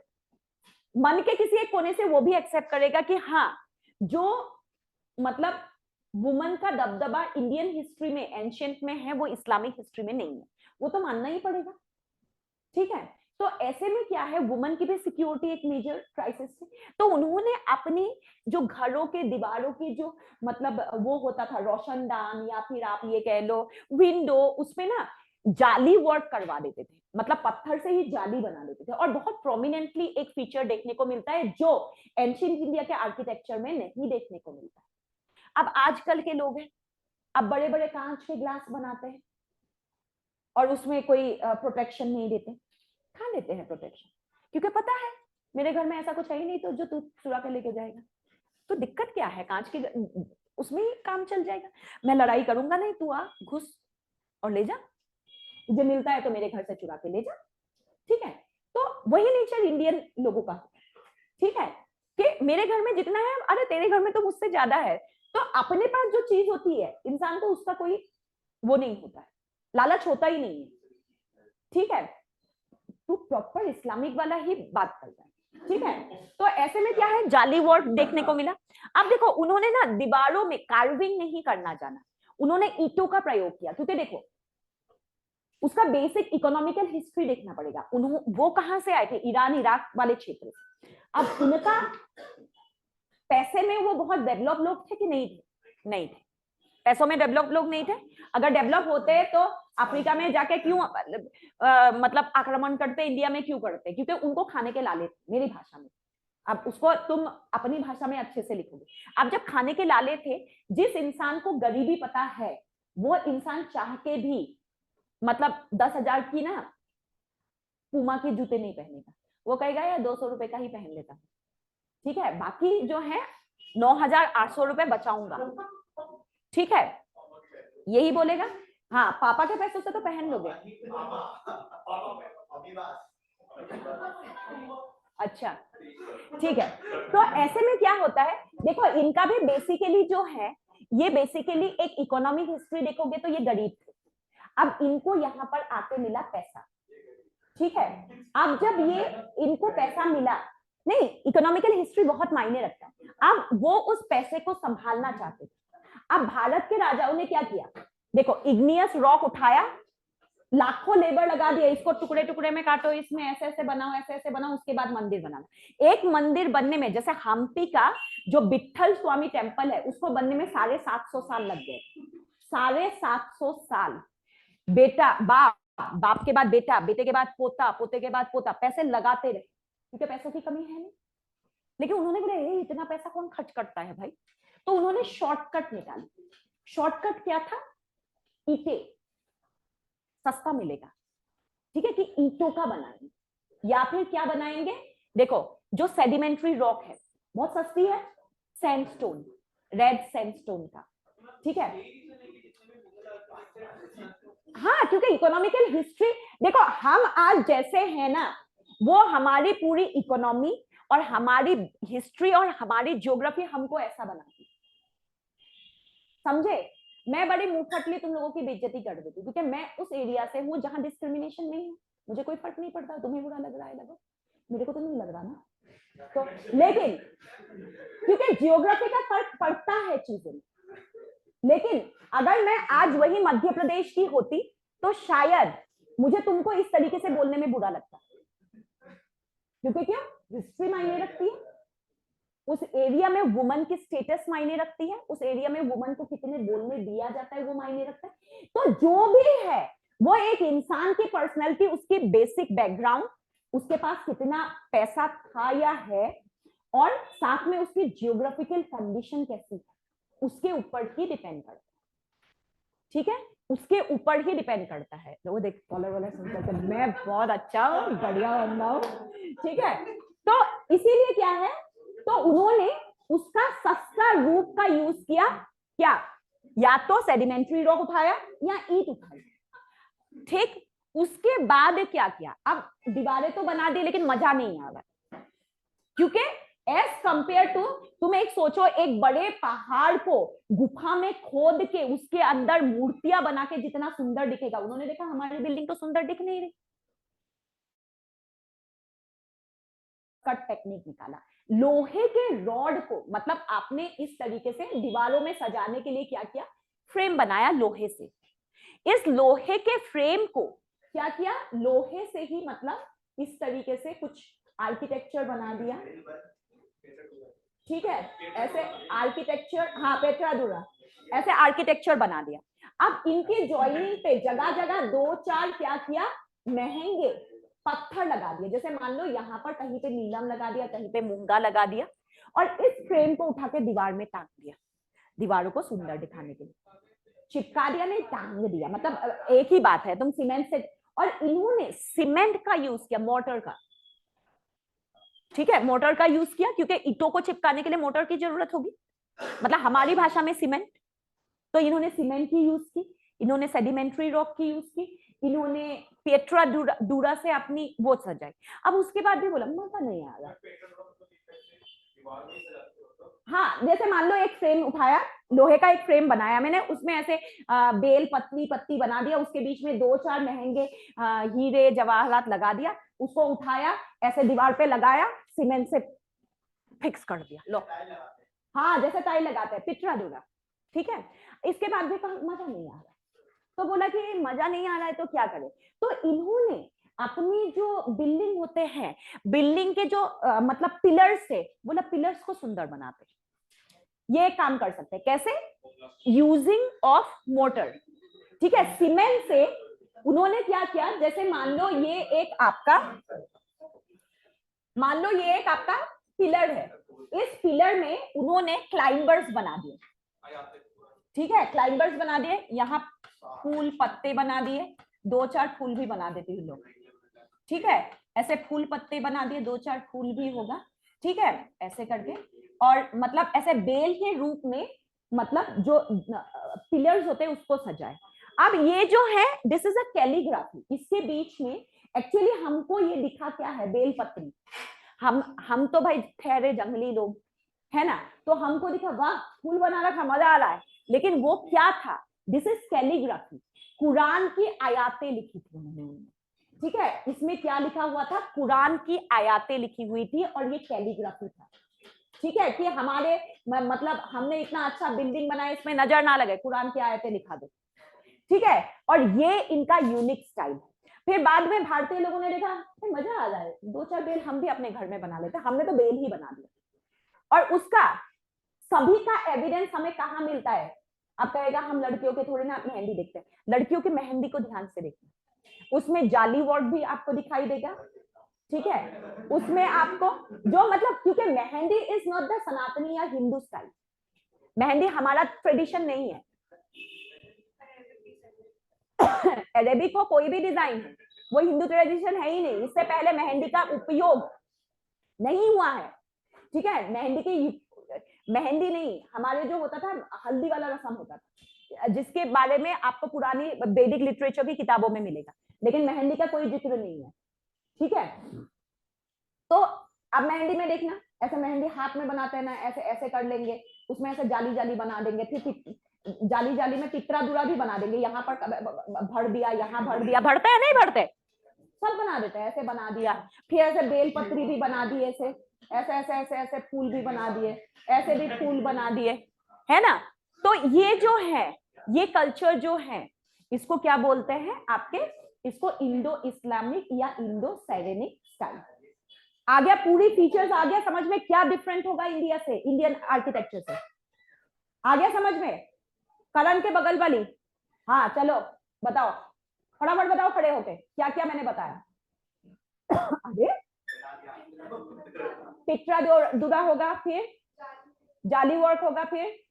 मन के किसी एक कोने से वो भी एक्सेप्ट करेगा कि हाँ, जो मतलब वुमेन का दबदबा इंडियन हिस्ट्री में एंशियंट में है वो इस्लामिक हिस्ट्री में नहीं है, वो तो मानना ही पड़ेगा। ठीक है, तो ऐसे में क्या है, वुमेन की भी सिक्योरिटी एक मेजर क्राइसिस है। तो उन्होंने अपनी जो घरों के दीवारों की जो मतलब वो होता था रोशनदान या फिर आप ये कह लो विंडो, उसमें ना जाली वर्क करवा देते थे, मतलब पत्थर से ही जाली बना देते थे। और बहुत प्रोमिनेंटली एक फीचर देखने को मिलता है जो एंशिएंट इंडिया के आर्किटेक्चर में नहीं देखने को मिलता है। अब आजकल के लोग हैं, अब बड़े बड़े कांच के ग्लास बनाते हैं और उसमें कोई प्रोटेक्शन नहीं देते, खा लेते हैं प्रोटेक्शन, क्योंकि पता है मेरे घर में ऐसा कुछ है ही नहीं तो जो तू चुरा के लेके जाएगा। तो दिक्कत क्या है, कांच के उसमें ही काम चल जाएगा। मैं लड़ाई करूंगा नहीं, तू आ घुस और ले जा, तुझे मिलता है तो मेरे घर से चुरा के ले जा। ठीक है, तो वही नेचर इंडियन लोगों का, ठीक है, कि मेरे घर में जितना है, अरे तेरे घर में तो मुझसे ज्यादा है। तो अपने पास जो चीज होती है इंसान को उसका कोई वो नहीं होता है, लालच होता ही नहीं है। ठीक है, तू प्रॉपर इस्लामिक वाला ही बात करता है। ठीक है, तो ऐसे में क्या है, जाली वर्क देखने को मिला। अब देखो उन्होंने ना दीवारों में कार्विंग नहीं करना जाना, उन्होंने ईंटों का प्रयोग किया, क्योंकि देखो उसका बेसिक इकोनॉमिकल हिस्ट्री देखना पड़ेगा। वो कहां से आए थे, ईरान इराक वाले क्षेत्र से। अब उनका पैसे में वो बहुत डेवलप लोग थे कि नहीं थे, नहीं थे, पैसों में डेवलप लोग नहीं थे। अगर डेवलप होते तो अफ्रीका में जाके क्यों मतलब आक्रमण करते, इंडिया में क्यों करते, क्योंकि उनको खाने के लाले थे, मेरी भाषा में। अब उसको तुम अपनी भाषा में अच्छे से लिखोगे। अब जब खाने के लाले थे, जिस इंसान को गरीबी पता है वो इंसान चाह के भी मतलब 10,000 की ना पूमा के जूते नहीं पहनेगा, वो कहेगा यार 200 रुपए का ही पहन लेता। ठीक है, बाकी जो है 9,800 रुपए बचाऊंगा, ठीक है, यही बोलेगा। हाँ, पापा के पैसों से तो पहन लोगे। अच्छा, ठीक है, तो ऐसे में क्या होता है, देखो इनका भी बेसिकली जो है, ये बेसिकली एक इकोनॉमिक हिस्ट्री देखोगे तो ये गरीब थे। अब इनको यहाँ पर आके मिला पैसा, ठीक है। अब जब ये इनको पैसा मिला, नहीं, इकोनॉमिकल हिस्ट्री बहुत मायने रखता है। अब वो उस पैसे को संभालना चाहते थे। अब भारत के राजाओं ने क्या किया, देखो इग्नियस रॉक उठाया, लाखों लेबर लगा दिया, इसको टुकड़े टुकड़े में काटो, इसमें ऐसे ऐसे बनाओ, ऐसे ऐसे बनाओ, उसके बाद मंदिर बनाना। एक मंदिर बनने में, जैसे हम्पी का जो विट्ठल स्वामी टेम्पल है, उसको बनने में 750 साल लग गए, 750 साल। बेटा बाप, बाप के बाद बेटा, बेटे के बाद पोता, पोते के बाद पोता, पैसे लगाते रहे, क्योंकि पैसों की कमी है नहीं। लेकिन उन्होंने बोले इतना पैसा कौन खर्च करता है भाई, तो उन्होंने शॉर्टकट निकाली। शॉर्टकट क्या था, ईंटें, सस्ता मिलेगा, ठीक है, कि ईंटों का बनाएंगे। या फिर क्या बनाएंगे, देखो जो सेडिमेंट्री रॉक है बहुत सस्ती है, सैंडस्टोन, रेड सैंडस्टोन का, ठीक है। हाँ, क्योंकि इकोनॉमिकल हिस्ट्री, देखो हम आज जैसे हैं ना, वो हमारी पूरी इकोनॉमी और हमारी हिस्ट्री और हमारी ज्योग्राफी हमको ऐसा बनाती, समझे। मैं बड़ी मुंहफटली तुम लोगों की बेइज्जती कर देती क्योंकि मैं उस एरिया से हूँ जहां डिस्क्रिमिनेशन नहीं है, मुझे कोई फर्क नहीं पड़ता, तुम्हें बुरा लग रहा है लगो, मेरे को तो नहीं लग रहा ना। तो लेकिन क्योंकि जियोग्राफी का फर्क पड़ता है चीजों में, लेकिन अगर मैं आज वही मध्य प्रदेश की होती तो शायद मुझे तुमको इस तरीके से बोलने में बुरा लगता, क्योंकि क्यों, हिस्ट्री मायने रखती है, उस एरिया में वुमन की स्टेटस मायने रखती है, उस एरिया में वुमन को कितने बोलने दिया जाता है वो मायने रखता है। तो जो भी है वो एक इंसान की पर्सनैलिटी, उसकी बेसिक बैकग्राउंड, उसके पास कितना पैसा था या है, और साथ में उसकी जियोग्राफिकल कंडीशन कैसी है, उसके ऊपर ही डिपेंड करता है, ठीक है, उसके ऊपर ही डिपेंड करता है। वो देख कॉलर वाला सुनकर मैं बहुत अच्छा हूँ, बढ़िया बंदा हूँ, ठीक है। तो इसीलिए क्या है, तो उन्होंने उसका सस्ता रूप का यूज किया, क्या, या तो सेडिमेंट्री रॉक उठाया या ईंट उठाई, ठीक। उसके बाद क्या किया, अब दीवारें तो बना दी लेकिन मजा नहीं आ रहा, क्योंकि एज कंपेयर टू, तुम एक सोचो, एक बड़े पहाड़ को गुफा में खोद के उसके अंदर मूर्तियां बना के जितना सुंदर दिखेगा, उन्होंने देखा हमारी बिल्डिंग तो सुंदर दिख नहीं रही, कट टेक्निक निकाला, लोहे के रॉड को, मतलब आपने इस तरीके से दीवारों में सजाने के लिए क्या किया, फ्रेम बनाया लोहे से, इस लोहे के फ्रेम को क्या किया, लोहे से ही मतलब इस तरीके से कुछ आर्किटेक्चर बना दिया, ठीक है, ऐसे आर्किटेक्चर, हाँ पेट्राडुरा, ऐसे आर्किटेक्चर बना दिया। अब इनके जॉइनिंग पे जगह जगह दो चार क्या किया, महंगे पत्थर लगा दिए, जैसे मान लो यहाँ पर कहीं पे नीलम लगा दिया, कहीं पे मूंगा लगा दिया, और इस फ्रेम को उठा के दीवार में टांग दिया, दीवारों को सुंदर दिखाने के लिए चिपका दिया, नहीं टांग दिया, मतलब एक ही बात है, तुम सीमेंट से, और इन्होंने सीमेंट का यूज किया, मोटर का, ठीक है, मोटर का यूज किया, क्योंकि ईंटों को चिपकाने के लिए मोटर की जरूरत होगी, मतलब हमारी भाषा में सीमेंट, तो इन्होंने सीमेंट की यूज की, इन्होंने सेडिमेंट्री रॉक की यूज की, इन्होंने पेट्रा डूरा से अपनी वो सजाई। अब उसके बाद भी बोला मजा नहीं आ रहा, हाँ जैसे मान लो एक फ्रेम उठाया, लोहे का एक फ्रेम बनाया मैंने, उसमें ऐसे बेल पत्ती पत्ती बना दिया, उसके बीच में दो चार महंगे हीरे जवाहरात लगा दिया, उसको उठाया ऐसे दीवार पे लगाया, सीमेंट से फिक्स कर दिया, लो, हाँ जैसे टाइल लगाते हैं पिटरा दूंगा, ठीक है। इसके बाद भी कहा मजा नहीं आ रहा, तो बोला कि मजा नहीं आ रहा है तो क्या करें, तो इन्होंने अपनी जो बिल्डिंग होते हैं, बिल्डिंग के जो मतलब पिलर्स से, बोला पिलर्स को सुंदर बनाते, ये काम कर सकते हैं, कैसे, यूजिंग ऑफ मोटर, ठीक है, सीमेंट से उन्होंने क्या किया, जैसे मान लो ये एक आपका, मान लो ये एक आपका पिलर है, इस पिलर में उन्होंने क्लाइंबर्स बना दिए, ठीक है, क्लाइंबर्स बना दिए, यहाँ फूल पत्ते बना दिए, दो चार फूल भी बना देते हैं लोग, ठीक है, ऐसे फूल पत्ते बना दिए, दो चार फूल भी होगा, ठीक है, ऐसे करके, और मतलब ऐसे बेल के रूप में, मतलब जो पिलर्स होते हैं उसको सजाए। अब ये जो है दिस इज अ कैलीग्राफी, इसके बीच में एक्चुअली हमको ये दिखा क्या है, बेलपत्री, हम तो भाई ठहरे जंगली लोग है ना, तो हमको दिखा वाह फूल बना रखा मजा आ रहा है, लेकिन वो क्या था, दिस इज कैलीग्राफी, कुरान की आयातें लिखी थी उन्होंने, ठीक है, इसमें क्या लिखा हुआ था, कुरान की आयातें लिखी हुई थी, और ये कैलीग्राफी था, ठीक है, कि हमारे मतलब हमने इतना अच्छा बिल्डिंग बनाया, इसमें नजर ना लगे, कुरान की आयतें लिखा दो, ठीक है, और ये इनका यूनिक स्टाइल है। फिर बाद में भारतीय लोगों ने देखा मजा आ रहा है, दो चार बेल हम भी अपने घर में बना लेते, हमने तो बेल ही बना दिया, और उसका सभी का एविडेंस हमें कहाँ मिलता है, अब कहेगा हम लड़कियों के थोड़ी ना मेहंदी देखते हैं, लड़कियों की मेहंदी को ध्यान से देखना, उसमें जाली वर्ड भी आपको दिखाई देगा, ठीक है, उसमें आपको जो मतलब, क्योंकि मेहंदी इज नॉट द सनातनी या हिंदू स्टाइल, मेहंदी हमारा ट्रेडिशन नहीं है, अरेबिक हो कोई भी डिजाइन है, वो हिंदू ट्रेडिशन है ही नहीं। इससे पहले मेहंदी का उपयोग नहीं हुआ है, ठीक है। मेहंदी नहीं, हमारे जो होता था हल्दी वाला रस्म होता था, जिसके बारे में आपको पुरानी वैदिक लिटरेचर की किताबों में मिलेगा, लेकिन मेहंदी का कोई जिक्र नहीं है, ठीक है। तो अब मेहंदी में देखना, ऐसे मेहंदी हाथ में बनाते हैं ना, ऐसे ऐसे कर लेंगे, उसमें ऐसे जाली जाली बना देंगे, फिर जाली जाली में टिकरा दुरा भी बना देंगे, यहाँ पर भर दिया, यहाँ भर दिया, भरते हैं नहीं भरते, सब बना देते हैं, ऐसे बना दिया, फिर ऐसे बेल पत्री भी बना दी, ऐसे ऐसे ऐसे ऐसे ऐसे फूल भी बना दिए, ऐसे भी फूल बना दिए, है ना। तो ये जो है, ये कल्चर जो है, इसको क्या बोलते हैं आपके, इसको इंडो इस्लामिक या इंडो सैरेनिक स्टाइल। आ गया, पूरी फीचर्स आ गया समझ में, क्या डिफरेंट होगा इंडिया से, इंडियन आर्किटेक्चर से, आ गया समझ में। करण के बगल वाली, हाँ चलो बताओ, फटाफट बताओ खड़े होके, क्या क्या मैंने बताया। अरे टिकरा दुरा होगा, फिर जाली वर्क होगा, फिर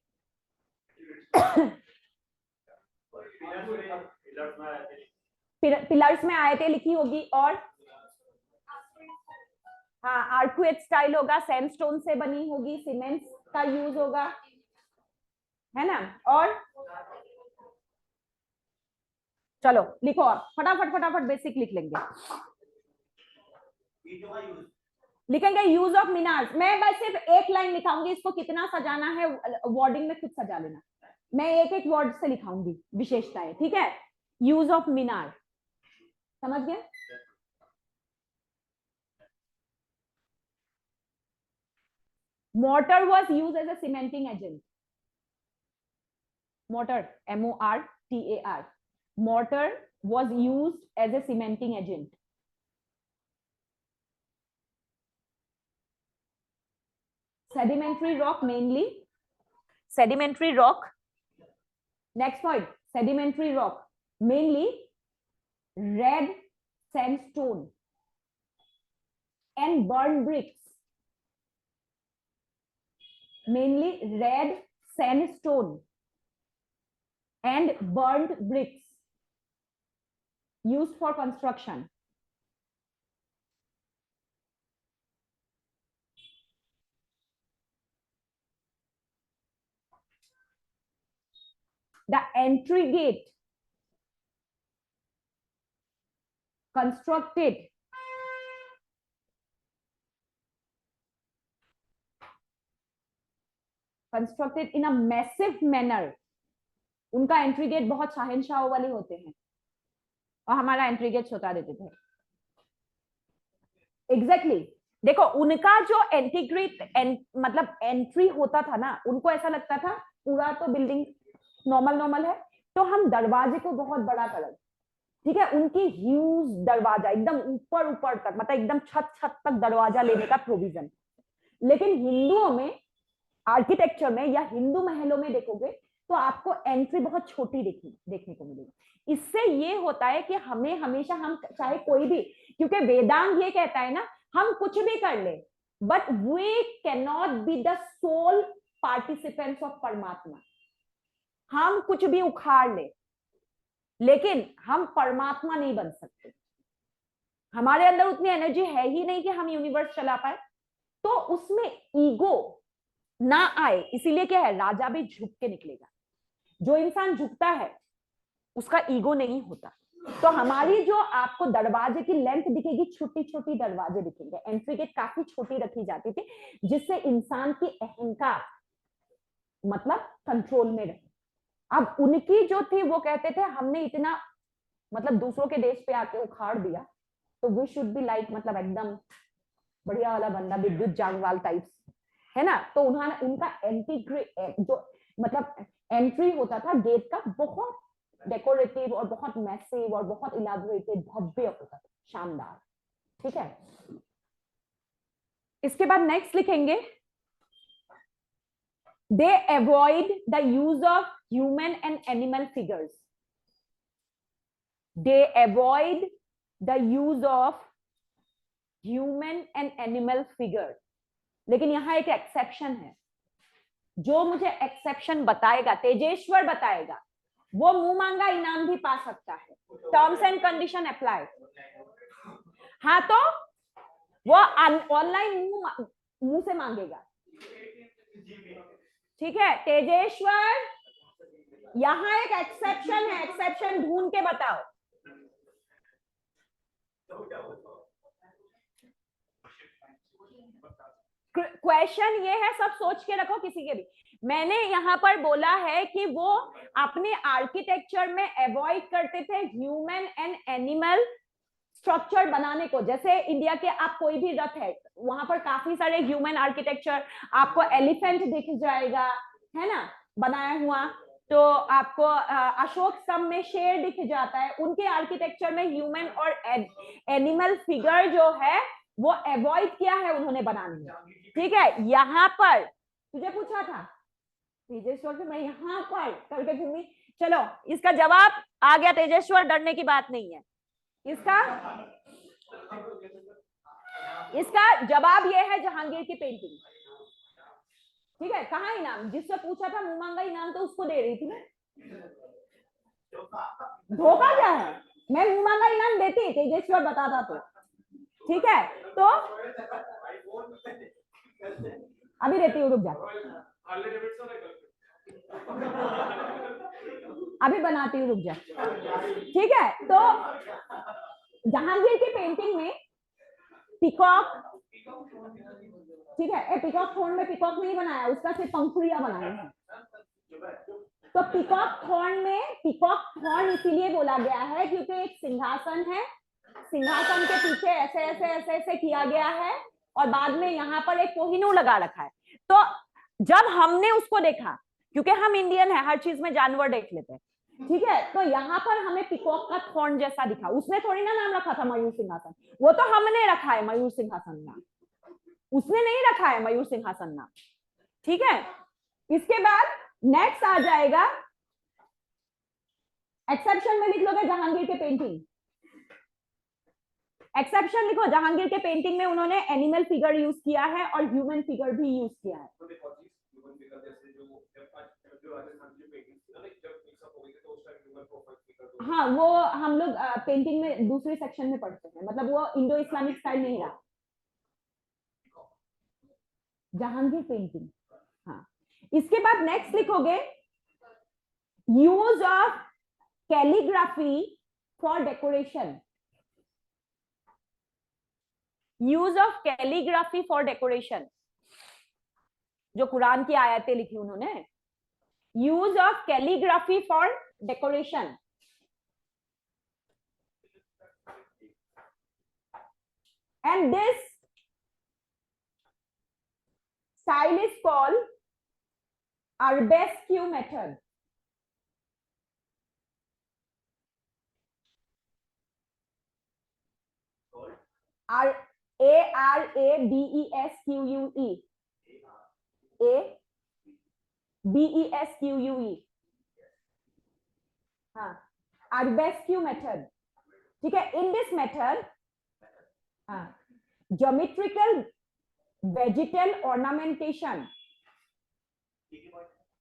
पिलर्स में आयतें लिखी होगी, और हाँ आर्कुएट स्टाइल होगा, सैंडस्टोन से बनी होगी, सीमेंट का यूज होगा, है ना। और चलो लिखो, आप फटाफट फटाफट बेसिक लिख लेंगे, लिखेंगे यूज ऑफ मीनार्स। मैं बस सिर्फ एक लाइन लिखाऊंगी, इसको कितना सजाना है वर्डिंग में खुद सजा लेना, मैं एक एक वर्ड से लिखाऊंगी विशेषताएं, ठीक है। यूज ऑफ मीनार, समझ गए। mortar was used as a cementing agent, mortar, mortar, mortar was used as a cementing agent. Sedimentary rock mainly, sedimentary rock, next point, sedimentary rock mainly red sandstone and burnt bricks, mainly red sandstone and burnt bricks used for construction. The entry gate constructed in a massive manner. उनका entry gate बहुत शाहनशाहों वाले होते हैं, और हमारा entry gate छोटा देते थे। एग्जैक्टली देखो, उनका जो मतलब एंट्री होता था ना, उनको ऐसा लगता था पूरा तो बिल्डिंग नॉर्मल है, तो हम दरवाजे को बहुत बड़ा करें, ठीक है। उनकी ह्यूज दरवाजा एकदम ऊपर तक, मतलब एकदम छत तक दरवाजा लेने का प्रोविजन। लेकिन हिंदुओं में, आर्किटेक्चर में या हिंदू महलों में देखोगे तो आपको एंट्री बहुत छोटी देखने को मिलेगी। इससे ये होता है कि हमें हमेशा, हम चाहे कोई भी, क्योंकि वेदांग ये कहता है ना, हम कुछ भी कर ले, but we can not be the sole participants of परमात्मा। हम कुछ भी उखाड़ ले, लेकिन हम परमात्मा नहीं बन सकते, हमारे अंदर उतनी एनर्जी है ही नहीं कि हम यूनिवर्स चला पाए। तो उसमें ईगो ना आए, इसीलिए क्या है, राजा भी झुक के निकलेगा। जो इंसान झुकता है उसका ईगो नहीं होता। तो हमारी जो आपको दरवाजे की लेंथ दिखेगी, छोटी छोटी दरवाजे दिखेंगे, एंट्री गेट काफी छोटी रखी जाती थी, जिससे इंसान की अहंकार मतलब कंट्रोल में रहे। अब उनकी जो थी वो कहते थे हमने इतना मतलब दूसरों के देश पे आके उखाड़ दिया, तो वी शुड बी लाइक, मतलब एकदम बढ़िया वाला बंदा, विद्युत जांगवाल टाइप्स, है ना। तो उन्होंने, उनका जो मतलब एंट्री होता था गेट का, बहुत डेकोरेटिव और बहुत मैसिव और बहुत इलाबोरेटेड, भव्य होता था, शानदार, ठीक है। इसके बाद नेक्स्ट लिखेंगे, they avoid the use of human and animal figures. They avoid the use of human and animal figure. लेकिन यहां एक एक्सेप्शन है, जो मुझे एक्सेप्शन बताएगा तेजेश्वर बताएगा, वो मुंह मांगा इनाम भी पा सकता है। Terms and condition apply. हाँ तो वो ऑनलाइन मुंह से मांगेगा। ठीक है तेजेश्वर, यहां एक एक्सेप्शन है, एक्सेप्शन ढूंढ के बताओ। क्वेश्चन ये है, सब सोच के रखो किसी के भी। मैंने यहां पर बोला है कि वो अपने आर्किटेक्चर में अवॉइड करते थे ह्यूमन एंड एनिमल स्ट्रक्चर बनाने को। जैसे इंडिया के आप कोई भी रथ है, वहां पर काफी सारे ह्यूमन आर्किटेक्चर, आपको एलिफेंट दिख जाएगा, है ना, बनाया हुआ। तो आपको अशोक स्तंभ में शेर दिख जाता है। उनके आर्किटेक्चर में ह्यूमन और एनिमल फिगर जो है वो अवॉइड किया है उन्होंने बनाने में। ठीक है, यहाँ पर तुझे पूछा था तेजेश्वर से, मैं यहाँ पर करके घूमी। चलो इसका जवाब आ गया तेजेश्वर, डरने की बात नहीं है। इसका जवाब ये है जहांगीर की पेंटिंग। ठीक है, कहाँ इनाम, जिससे पूछा था मुंह मांगा इनाम तो उसको दे रही थी मैं। धोखा क्या है, मैं मुंह मांगा इनाम देती, तेजेश्वर बताता तो। ठीक है तो अभी देती हूँ, रुक जा, अभी बनाती हूँ, रुक जा। ठीक है तो जहांगीर की पेंटिंग में पिकॉक, ठीक है, पिकॉक थॉर्न में पिकॉक नहीं बनाया, उसका सिर्फ पंखुड़ियां बनाई है। तो पिकॉक थॉर्न में पिकॉक थॉर्न इसीलिए बोला गया है क्योंकि एक सिंहासन है, सिंहासन के पीछे ऐसे ऐसे ऐसे ऐसे किया गया है और बाद में यहाँ पर एक कोहिनूर लगा रखा है। तो जब हमने उसको देखा, क्योंकि हम इंडियन है, हर चीज में जानवर देख लेते हैं, ठीक है, तो यहाँ पर हमें पिकॉक का थॉर्न जैसा दिखा। उसने थोड़ी ना नाम रखा था मयूर सिंहासन, वो तो हमने रखा है मयूर सिंहासन नाम, उसने नहीं रखा है मयूर सिंहासन नाम। ठीक है, इसके बाद नेक्स्ट आ जाएगा एक्सेप्शन में लिख लोगे जहांगीर के पेंटिंग। एक्सेप्शन लिखो, जहांगीर के पेंटिंग में उन्होंने एनिमल फिगर यूज किया है और ह्यूमन फिगर भी यूज किया है। हाँ वो हम लोग पेंटिंग में दूसरे सेक्शन में पढ़ते हैं, मतलब वो इंडो इस्लामिक स्टाइल नहीं रहा जहांगीर पेंटिंग। हाँ, इसके बाद नेक्स्ट लिखोगे use of calligraphy for decoration. Use of calligraphy for decoration, जो कुरान की आयतें लिखी उन्होंने, use of calligraphy for decoration. And this style is called arabesque method. Arabesque. Abesque. हाँ, arabesque method. ठीक है, in this method, हाँ, geometrical vegetal ornamentation.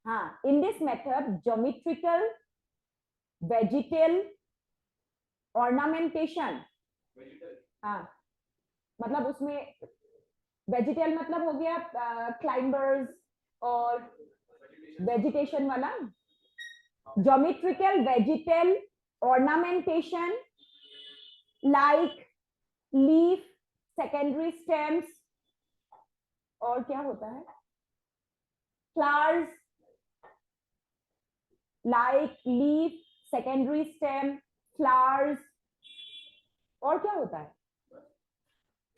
हाँ, in this method geometrical vegetal ornamentation. हाँ, मतलब उसमें वेजिटल मतलब हो गया क्लाइंबर्स और वेजिटेशन वाला, geometrical vegetal ornamentation like leaf, secondary stems, और क्या होता है, flowers, like leaf, secondary stem, flowers, और क्या होता है,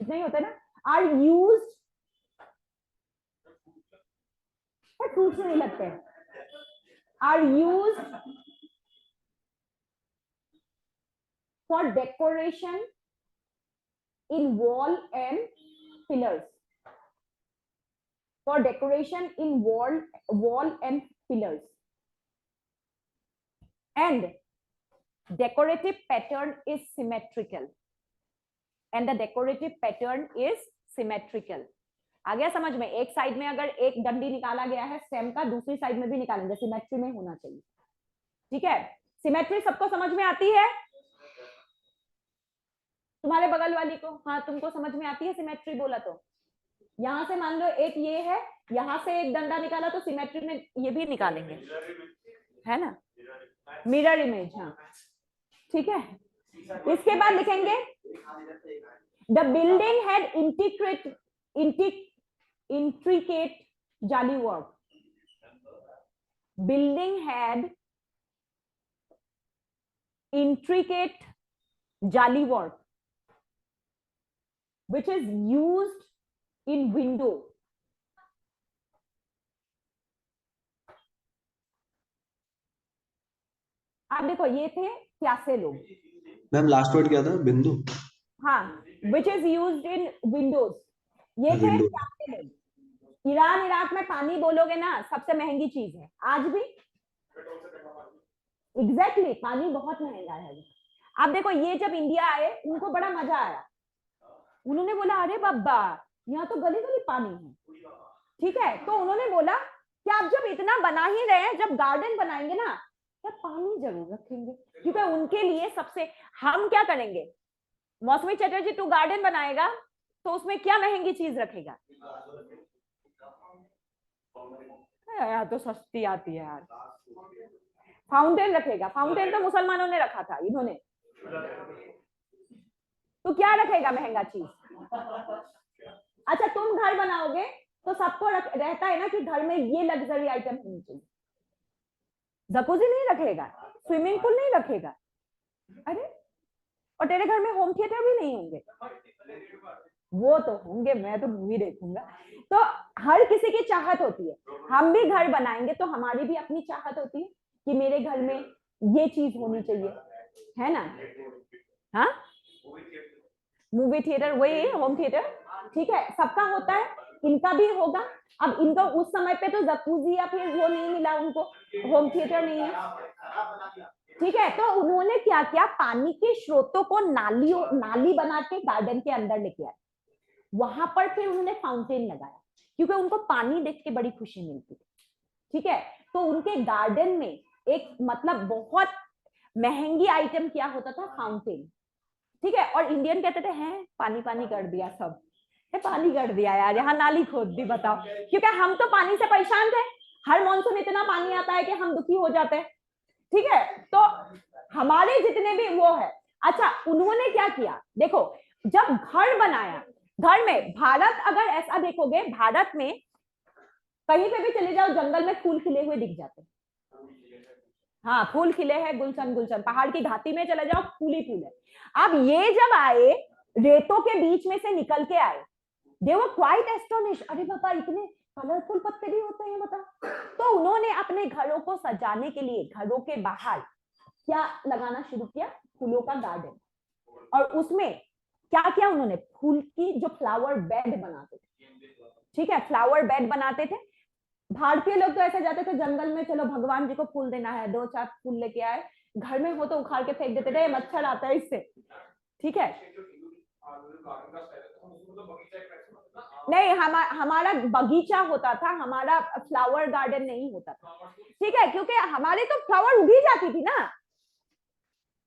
इतना ही होता है ना, आर यूज्ड, फ्रूट्स नहीं लगते, are used for decoration in wall and pillars, for decoration in wall and pillars, and decorative pattern is symmetrical, and the decorative pattern is symmetrical. आ गया समझ में, एक साइड में अगर एक डंडी निकाला गया है स्टेम का, दूसरी साइड में भी निकालेंगे, सिमेट्री में होना चाहिए। ठीक है, सिमेट्री सबको समझ में आती है? तुम्हारे बगल वाली को, हाँ तुमको समझ में आती है सिमेट्री बोला तो? यहां से मान लो एक ये है, यहां से एक डंडा निकाला तो सिमेट्री में ये भी निकालेंगे, है ना, मिरर इमेज, हाँ ठीक है। इसके बाद लिखेंगे द बिल्डिंग हैड intricate जाली work, building had intricate jali work which is used in window. आप देखो ये थे प्यासे लोग। मैम लास्ट वर्ड क्या था? बिंदु? हाँ, which is used in windows, ये थे विंडो। प्यासे लोग। ईरान इराक में पानी बोलोगे ना सबसे महंगी चीज है आज भी, एग्जैक्टली पानी बहुत महंगा है। आप देखो ये जब इंडिया आए उनको बड़ा मजा आया, उन्होंने बोला अरे बाबा यहाँ तो गली गली पानी है, ठीक है, तो उन्होंने बोला कि आप जब इतना बना ही रहे हैं, जब गार्डन बनाएंगे ना तो पानी जरूर रखेंगे, क्योंकि उनके लिए सबसे, हम क्या करेंगे, मौसमी चटर्जी तू गार्डन बनाएगा तो उसमें क्या महंगी चीज रखेगा? यार तो सस्ती आती है यार, फाउंटेन रखेगा, फाउंटेन तो मुसलमानों ने रखा था, इन्होंने तो क्या रखेगा महंगा चीज? अच्छा तुम घर बनाओगे तो सबको रहता है ना कि घर में ये लग्जरी आइटम होनी चाहिए, जकूजी नहीं रखेगा, स्विमिंग पूल नहीं रखेगा, अरे और तेरे घर में होम थिएटर भी नहीं होंगे? वो तो होंगे, मैं तो मूवी देखूंगा। तो हर किसी की चाहत होती है, हम भी घर बनाएंगे तो हमारी भी अपनी चाहत होती है कि मेरे घर में ये चीज होनी चाहिए, है ना? हाँ मूवी थिएटर वही होम थिएटर, ठीक है, सबका होता है, इनका भी होगा। अब इनको उस समय पे तो जकूजी या फिर वो नहीं मिला, उनको होम थिएटर नहीं है, ठीक है, तो उन्होंने क्या किया, पानी के स्रोतों को नाली बना के गार्डन के अंदर लेके आए, वहां पर फिर उन्होंने फाउंटेन लगाया क्योंकि उनको पानी देख के बड़ी खुशी मिलती थी, ठीक है। तो उनके गार्डन में एक मतलब बहुत महंगी आइटम क्या होता था, फाउंटेन, ठीक है। और इंडियन कहते थे हैं पानी पानी कर दिया, सब है पानी कर दिया यार, यहाँ नाली खोद दी, बताओ, क्योंकि हम तो पानी से परेशान थे, हर मॉनसून इतना पानी आता है कि हम दुखी हो जाते हैं, ठीक है। तो हमारे जितने भी वो है, अच्छा उन्होंने क्या किया, देखो जब घर बनाया, घर में, भारत अगर ऐसा देखोगे, भारत में कहीं पे भी चले जाओ जंगल में फूल खिले हुए दिख जाते हैं, हाँ फूल खिले हैं, गुलशन गुलशन, पहाड़ की घाटी में चले जाओ फूल ही फूल है। अब ये जब आए, रेतों के बीच में से निकल के आए, they were quite astonished, अरे बाबा इतने कलरफुल पत्ते भी होते हैं बता। तो उन्होंने अपने घरों को सजाने के लिए घरों के बाहर क्या लगाना शुरू किया, फूलों का गार्डन, और उसमें क्या किया उन्होंने, फूल की जो फ्लावर बेड बनाते थे, ठीक है, फ्लावर बेड बनाते थे। भारतीय लोग तो ऐसे जाते थे जंगल में, चलो भगवान जी को फूल देना है, 2-4 फूल लेके आए, घर में हो तो उखाड़ के फेंक देते थे, मच्छर आता है इससे, ठीक है। नहीं हमारा बगीचा होता था, हमारा फ्लावर गार्डन नहीं होता था, ठीक है, क्योंकि हमारे तो फ्लावर उगी जाती थी ना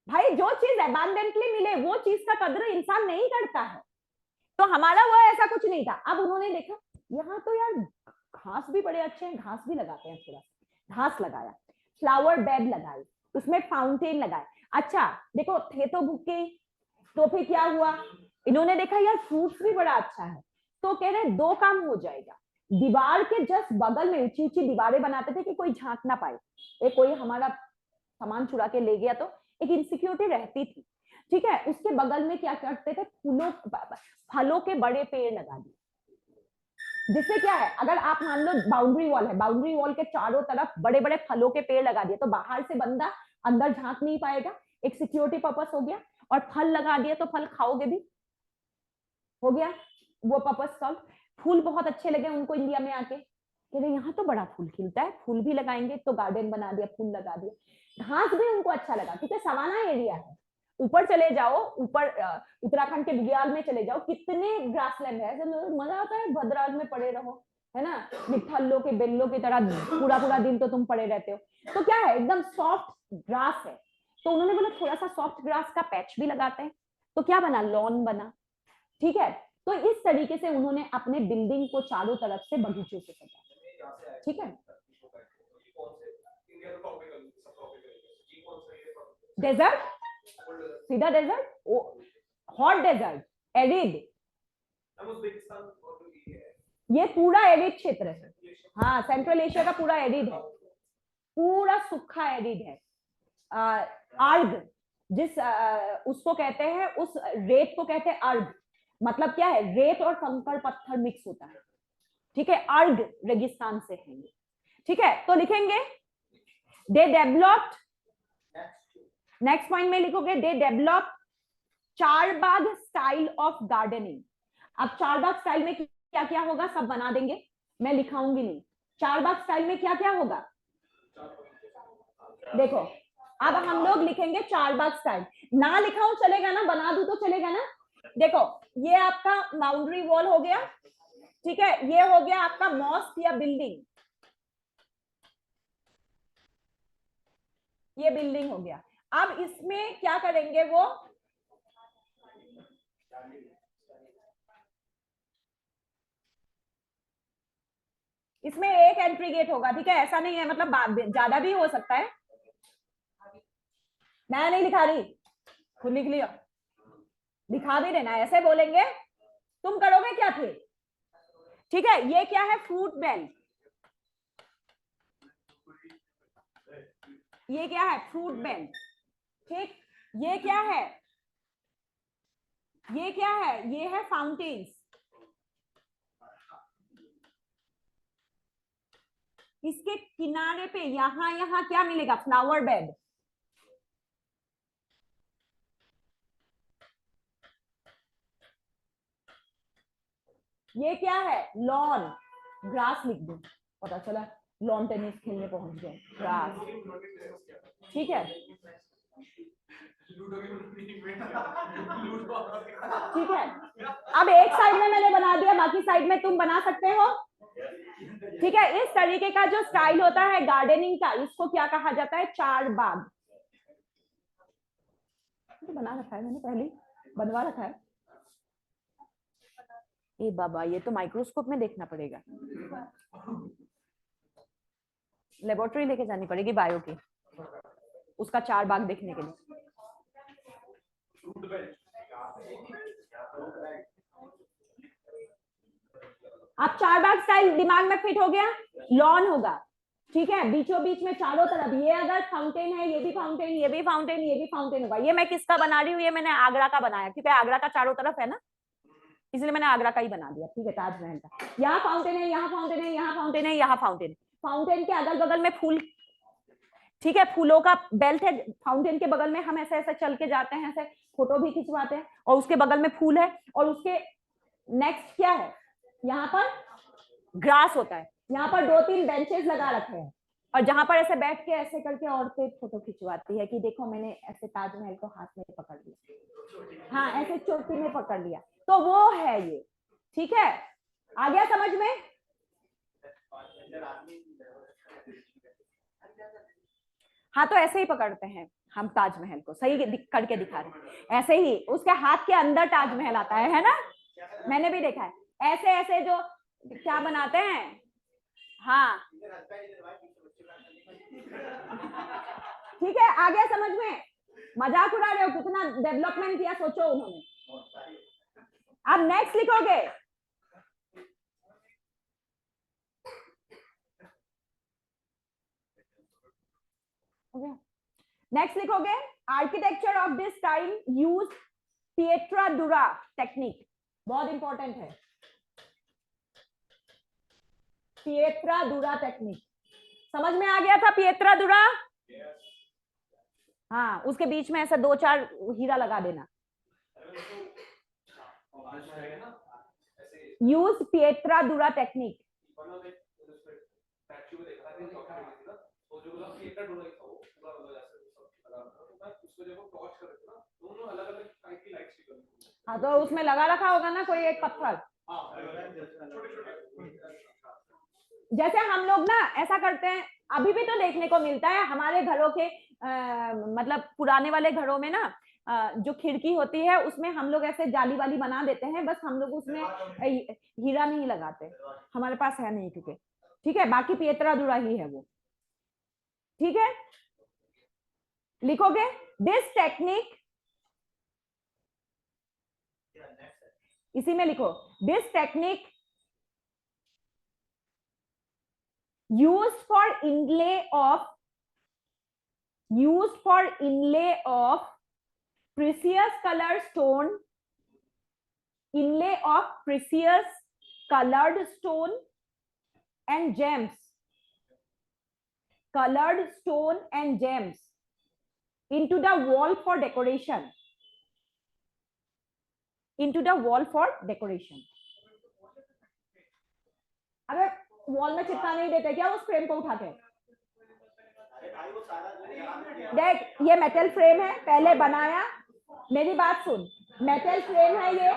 भाई, जो चीज अबंडेंटली मिले वो चीज का कदर इंसान नहीं करता है, तो हमारा वो ऐसा कुछ नहीं था। अब उन्होंने देखा यहाँ तो यार घास भी बड़े अच्छे हैं, घास भी लगाते हैं, थोड़ा घास लगाया, फ्लावर बेड लगाई, उसमें फाउंटेन लगाए। अच्छा देखो थे तो भूखे, तो फिर क्या हुआ, इन्होंने देखा यार फ्रूट्स भी बड़ा अच्छा है, तो कह रहे 2 काम हो जाएगा, दीवार के जस्ट बगल में ऊंची ऊंची दीवारें बनाते थे कि कोई झांक ना पाए, एक कोई हमारा सामान चुरा के ले गया तो एक इनसिक्योरिटी रहती थी, ठीक है। उसके बगल में क्या करते थे, फलों के बड़े पेड़ लगा दिए, जिससे क्या है, अगर आप मान लो बाउंड्री वॉल है, बाउंड्री वॉल के चारों तरफ बड़े बड़े फलों के पेड़ लगा दिए, तो बाहर से बंदा अंदर झांक नहीं पाएगा, एक सिक्योरिटी पर्पस हो गया, और फल लगा दिए तो फल खाओगे भी, हो गया वो पर्पस सॉल्व। फूल बहुत अच्छे लगे उनको इंडिया में आके, कहते यहाँ तो बड़ा फूल खिलता है, फूल भी लगाएंगे, तो गार्डन बना दिया, फूल लगा दिया, घास भी उनको अच्छा लगा, क्योंकि सवाना एरिया है। ऊपर चले जाओ, ऊपर उत्तराखंड के बुग्याल में चले जाओ, कितने ग्रासलैंड है, मजा आता है भद्राज में पड़े रहो, है ना, निठल्लों के बेल्लों की तरह पूरा पूरा दिन तो तुम पड़े रहते हो। तो क्या है, एकदम सॉफ्ट ग्रास है, तो उन्होंने बोला थोड़ा सा सॉफ्ट ग्रास का पैच भी लगाते हैं, तो क्या बना, लॉन बना। ठीक है, तो इस तरीके से उन्होंने अपने बिल्डिंग को चारों तरफ से बगीचों से सजाया। ठीक है, डेजर्ट, सीधा डेजर्ट, हॉट डेजर्ट, एरिड, ये पूरा एरिड क्षेत्र है। हाँ, सेंट्रल एशिया का पूरा एरिड है, पूरा सूखा एरिड है। अर्ग, जिस उसको कहते हैं, उस रेत को कहते हैं अर्ग, मतलब क्या है, रेत और कंकड़ पत्थर मिक्स होता है। ठीक है, अर्ग रेगिस्तान से है ये। ठीक है, तो लिखेंगे दे डेवलप्ड, नेक्स्ट पॉइंट में लिखोगे they develop Charbagh style of gardening. अब चारबाग स्टाइल में क्या क्या होगा सब बना देंगे, मैं लिखाऊंगी नहीं। चारबाग स्टाइल में क्या क्या होगा, देखो अब हम लोग लिखेंगे चारबाग स्टाइल, ना लिखाऊं चलेगा ना, बना दूं तो चलेगा ना। देखो ये आपका बाउंड्री वॉल हो गया, ठीक है, ये हो गया आपका मॉस्क या बिल्डिंग, ये बिल्डिंग हो गया। अब इसमें क्या करेंगे वो, इसमें एक एंट्री गेट होगा। ठीक है, ऐसा नहीं है, मतलब ज्यादा भी हो सकता है, मैं नहीं लिखा रही, खुद लिख लिया, दिखा भी देना, ऐसे बोलेंगे तुम करोगे क्या थे। ठीक है, ये क्या है, फ्रूट बेल, ये क्या है, फ्रूट बेल। ठीक, ये क्या है, ये क्या है, ये है फाउंटेन्स। इसके किनारे पे यहां यहां क्या मिलेगा, फ्लावर बेड। ये क्या है, लॉन, ग्रास लिख दो, पता चला लॉन टेनिस खेलने पहुंच गए, ग्रास। ठीक है, ठीक है, अब एक साइड में मैंने बना दिया, बाकी साइड में तुम बना सकते हो। ठीक है, इस तरीके का जो स्टाइल होता है गार्डनिंग का, इसको क्या कहा जाता है, चार बाग। तो बना रखा है मैंने, पहले बनवा रखा है। ए बाबा, ये तो माइक्रोस्कोप में देखना पड़ेगा, लेबोरेटरी लेके जानी पड़ेगी बायो की, उसका चार बाग देखने के लिए। अब चार बाग स्टाइल दिमाग में फिट हो गया, लॉन होगा। ठीक है, बीचों बीच में चारों तरफ, ये अगर फाउंटेन है, ये भी फाउंटेन, ये भी फाउंटेन, ये भी फाउंटेन होगा। ये मैं किसका बना रही हूँ, ये मैंने आगरा का बनाया, क्योंकि आगरा का चारों तरफ है ना, इसलिए मैंने आगरा का ही बना दिया। ठीक है, ताजमहल का, यहाँ फाउंटेन है, यहाँ फाउंटेन है, यहाँ फाउंटेन है, यहाँ फाउंटेन, फाउंटेन के अगल बगल में फूल। ठीक है, फूलों का बेल्ट है, फाउंटेन के बगल में हम ऐसे ऐसे चल के जाते हैं, ऐसे फोटो भी खिंचवाते हैं, और उसके बगल में फूल है, और उसके नेक्स्ट क्या है, यहाँ पर ग्रास होता है, यहाँ पर 2-3 बेंचेस लगा रखे हैं, और जहां पर ऐसे बैठ के ऐसे करके औरतें फोटो खिंचवाती है कि देखो मैंने ऐसे ताजमहल को हाथ में पकड़ लिया, हाँ ऐसे चोटी में पकड़ लिया, तो वो है ये। ठीक है, आ गया समझ में। हाँ, तो ऐसे ही पकड़ते हैं हम ताजमहल को, सही करके दिखा रहे हैं, ऐसे ही उसके हाथ के अंदर ताजमहल आता है ना, मैंने भी देखा है, ऐसे ऐसे जो क्या बनाते हैं। हाँ ठीक है, आ गया समझ में, मजाक उड़ा रहे हो, कितना डेवलपमेंट किया सोचो उन्होंने। अब नेक्स्ट लिखोगे, नेक्स्ट लिखोगे architecture of this time use pietra dura technique, बहुत इंपॉर्टेंट है, पिएट्रा डुरा टेक्निक। समझ में आ गया था पिएट्रा डुरा? हाँ, उसके बीच में ऐसे 2-4 हीरा लगा देना। Use pietra dura technique. हाँ, तो उसमें लगा रखा होगा ना कोई एक पत्थर, जैसे हम लोग ना ऐसा करते हैं, अभी भी तो देखने को मिलता है हमारे घरों के मतलब पुराने वाले घरों में ना जो खिड़की होती है उसमें हम लोग ऐसे जाली वाली बना देते हैं, बस हम लोग उसमें हीरा नहीं लगाते, हमारे पास है नहीं क्योंकि, ठीक है, बाकी पियतरा दुरा ही है वो, ठीक है। लिखोगे दिस टेक्निक, इसी में लिखो this technique used for inlay of precious colored stone, inlay of precious colored stone and gems, colored stone and gems into the wall for decoration, into the wall for decoration. अगर wall में चिपका नहीं देते क्या उस frame को उठा के? देख ये मेटल फ्रेम है, पहले बनाया, मेरी बात सुन, मेटल फ्रेम है ये,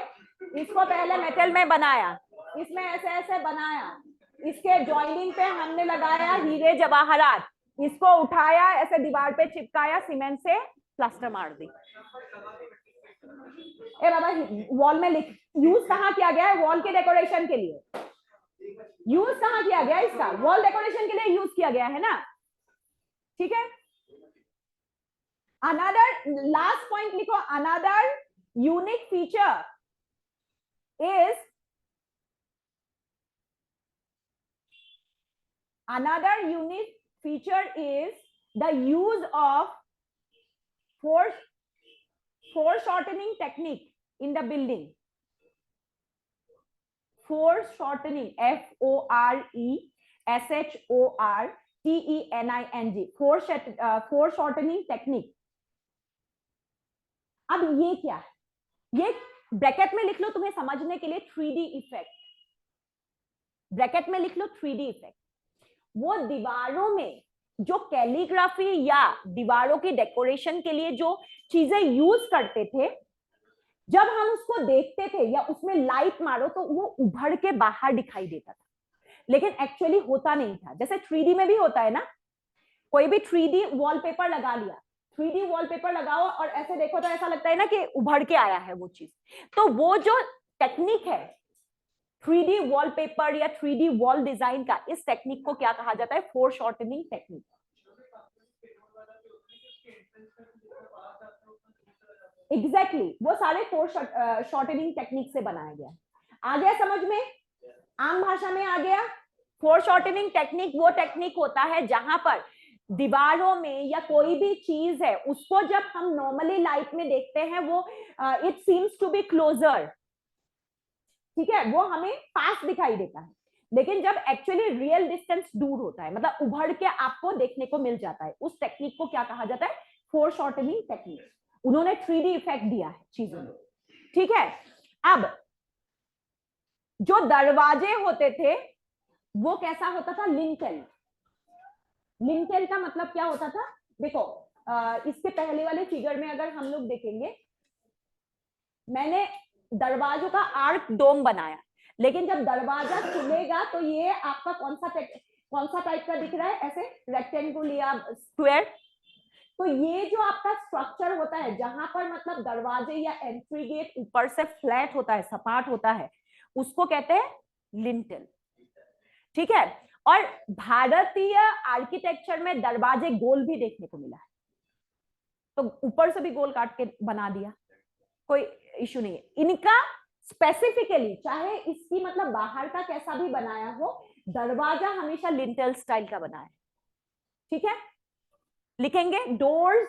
इसको पहले मेटल में बनाया, इसमें ऐसे ऐसे बनाया, इसके जॉइनिंग पे हमने लगाया हीरे जवाहरात, इसको उठाया ऐसे दीवार पे चिपकाया, सीमेंट से प्लास्टर मार दी। ए बाबा वॉल में लिख, यूज कहाँ किया गया है? वॉल के डेकोरेशन के लिए यूज कहाँ किया गया? इसका वॉल डेकोरेशन के लिए यूज किया गया है ना, ठीक है। अनदर लास्ट पॉइंट लिखो, another unique feature is another unique feature is the use of foreshortening technique in the building. Foreshortening, foreshortening, foreshortening technique. अब ये क्या है? ये ब्रैकेट में लिख लो तुम्हें समझने के लिए 3D इफेक्ट, ब्रैकेट में लिख लो 3D इफेक्ट। वो दीवारों में जो कैलीग्राफी या दीवारों की डेकोरेशन के लिए जो चीजें यूज करते थे, जब हम उसको देखते थे या उसमें लाइट मारो तो वो उभर के बाहर दिखाई देता था, लेकिन एक्चुअली होता नहीं था। जैसे 3D में भी होता है ना, कोई भी 3D वॉलपेपर लगा लिया, 3D वॉलपेपर लगाओ और ऐसे देखो तो ऐसा लगता है ना कि उभर के आया है वो चीज। तो वो जो टेक्निक है 3D वॉलपेपर या 3D वॉल डिजाइन का, इस टेक्निक को क्या कहा जाता है? फोरशॉर्टनिंग टेक्निक। एग्जैक्टली वो सारे फोरशॉर्टनिंग टेक्निक से बनाया गया। आ गया समझ में? आम भाषा में आ गया? फोरशॉर्टनिंग टेक्निक वो टेक्निक होता है जहां पर दीवारों में या कोई भी चीज है उसको जब हम नॉर्मली लाइट में देखते हैं वो it seems to be closer, ठीक है, वो हमें पास दिखाई देता है, लेकिन जब एक्चुअली रियल डिस्टेंस दूर होता है, मतलब उभर के आपको देखने को मिल जाता है, उस टेक्निक को क्या कहा जाता है? फोरशॉर्टनिंग टेक्निक। उन्होंने 3D इफेक्ट दिया है चीजों में, ठीक है। अब जो दरवाजे होते थे वो कैसा होता था? लिंटेल। लिंटेल का मतलब क्या होता था? देखो इसके पहले वाले फिगर में अगर हम लोग देखेंगे, मैंने दरवाजों का आर्क डोम बनाया, लेकिन जब दरवाजा खुलेगा तो ये आपका कौन सा टाइप का दिख रहा है? ऐसे रेक्टेंगल या स्क्वायर। तो ये जो आपका स्ट्रक्चर होता है जहां पर मतलब दरवाजे या एंट्री गेट ऊपर से फ्लैट होता है, सपाट होता है, उसको कहते हैं लिंटेल, ठीक है। और भारतीय आर्किटेक्चर में दरवाजे गोल भी देखने को मिला है, तो ऊपर से भी गोल काट के बना दिया, कोई इशू नहीं है। इनका स्पेसिफिकली चाहे इसकी मतलब बाहर का कैसा भी बनाया हो, दरवाजा हमेशा लिंटेल स्टाइल का बना है, ठीक है। लिखेंगे doors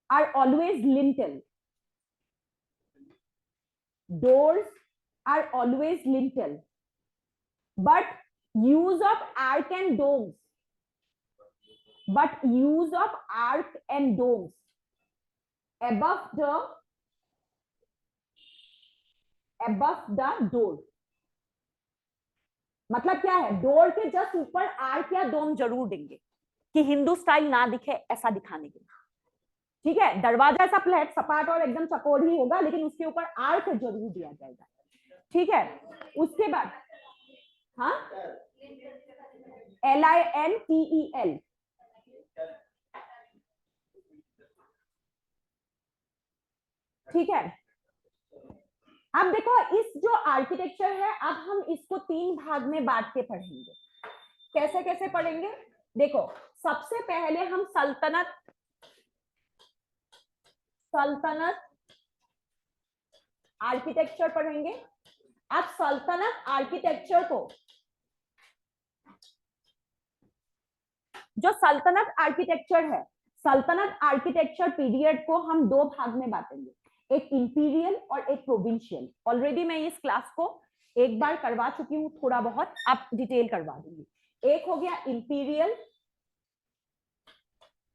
are always lintel, doors are always lintel, but use of arc and domes above the door। मतलब क्या है? डोर के जस्ट ऊपर आर्क या डोम जरूर देंगे कि हिंदू स्टाइल ना दिखे, ऐसा दिखाने के लिए, ठीक है। दरवाजा ऐसा फ्लैट सपाट और एकदम चकोर ही होगा, लेकिन उसके ऊपर आर्क जरूर दिया जाएगा, ठीक है। उसके बाद हाँ, LINTEL। ठीक है, अब देखो इस जो आर्किटेक्चर है, अब हम इसको 3 भाग में बांट के पढ़ेंगे। कैसे कैसे पढ़ेंगे? देखो, सबसे पहले हम सल्तनत आर्किटेक्चर पढ़ेंगे। अब सल्तनत आर्किटेक्चर को, जो सल्तनत आर्किटेक्चर है, सल्तनत आर्किटेक्चर पीरियड को हम 2 भाग में बांटेंगे, एक इंपीरियल और एक प्रोविंशियल। ऑलरेडी मैं इस क्लास को एक बार करवा चुकी हूँ, थोड़ा बहुत आप डिटेल करवा दूंगी। एक हो गया इंपीरियल,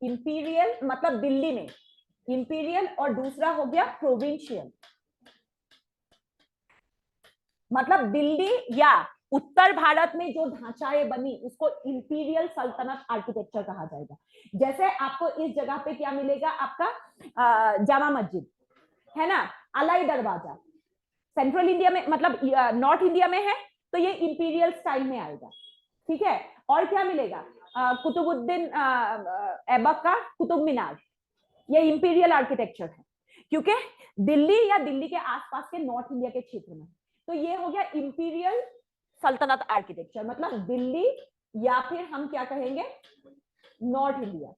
इंपीरियल मतलब दिल्ली में इंपीरियल, और दूसरा हो गया प्रोविंशियल, मतलब दिल्ली या उत्तर भारत में जो ढांचाएं बनी उसको इंपीरियल सल्तनत आर्किटेक्चर कहा जाएगा। जैसे आपको इस जगह पे क्या मिलेगा, आपका जामा मस्जिद है ना, अलाई दरवाजा, सेंट्रल इंडिया में मतलब नॉर्थ इंडिया में है, तो ये इंपीरियल स्टाइल में आएगा। ठीक है, और क्या मिलेगा, कुतुबुद्दीन ऐबक का कुतुब मीनार, ये इंपीरियल आर्किटेक्चर है, क्योंकि दिल्ली या दिल्ली के आसपास के नॉर्थ इंडिया के क्षेत्र में। तो ये हो गया इंपीरियल सल्तनत आर्किटेक्चर, मतलब दिल्ली या फिर हम क्या कहेंगे, नॉर्थ इंडिया।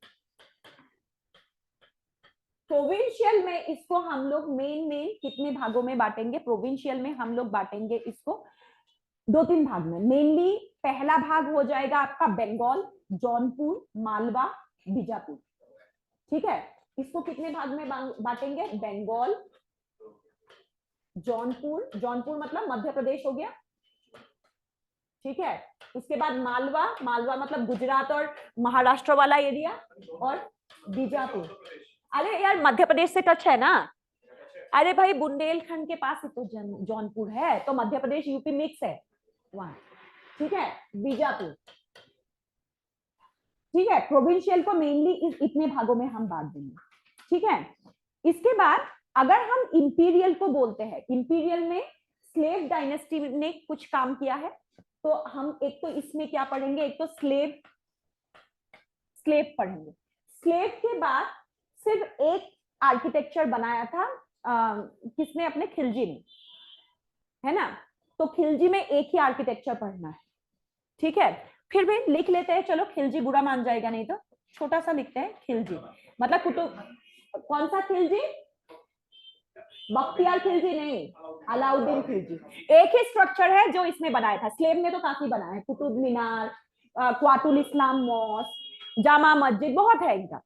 प्रोविंशियल में इसको हम लोग मेन कितने भागों में बांटेंगे? प्रोविंशियल में हम लोग बांटेंगे इसको 2-3 भाग में। मेनली पहला भाग हो जाएगा आपका बंगाल, जौनपुर, मालवा, बीजापुर। ठीक है, इसको कितने भाग में बांटेंगे? बंगाल, जौनपुर, जौनपुर मतलब मध्य प्रदेश हो गया। ठीक है, उसके बाद मालवा, मालवा मतलब गुजरात और महाराष्ट्र वाला एरिया, और बीजापुर। अरे यार मध्य प्रदेश से टच है ना, अरे भाई बुंदेलखंड के पास ही तो जौनपुर है, तो मध्य प्रदेश यूपी मिक्स है वहां। ठीक है, बीजापुर। ठीक है, प्रोविंशियल को मेनली इतने भागों में हम बांट देंगे। ठीक है, इसके बाद अगर हम इंपीरियल को बोलते हैं, इंपीरियल में स्लेव डायनेस्टी ने कुछ काम किया है, तो हम एक तो इसमें क्या पढ़ेंगे, एक तो स्लेव पढ़ेंगे। स्लेव के बाद सिर्फ एक आर्किटेक्चर बनाया था किसने, अपने खिलजी ने, है ना, तो खिलजी में एक ही आर्किटेक्चर पढ़ना है। ठीक है, फिर भी लिख लेते हैं, चलो खिलजी बुरा मान जाएगा नहीं तो छोटा सा लिखते हैं खिलजी, मतलब कुतुब, कौन सा खिलजी, बख्तियार खिलजी नहीं, अलाउद्दीन खिलजी। एक ही स्ट्रक्चर है जो इसने बनाया था, स्लेव ने तो काफी बनाया है, कुतुब मीनार, क्वातुल इस्लाम मॉस्क, जामा मस्जिद, बहुत है इनका।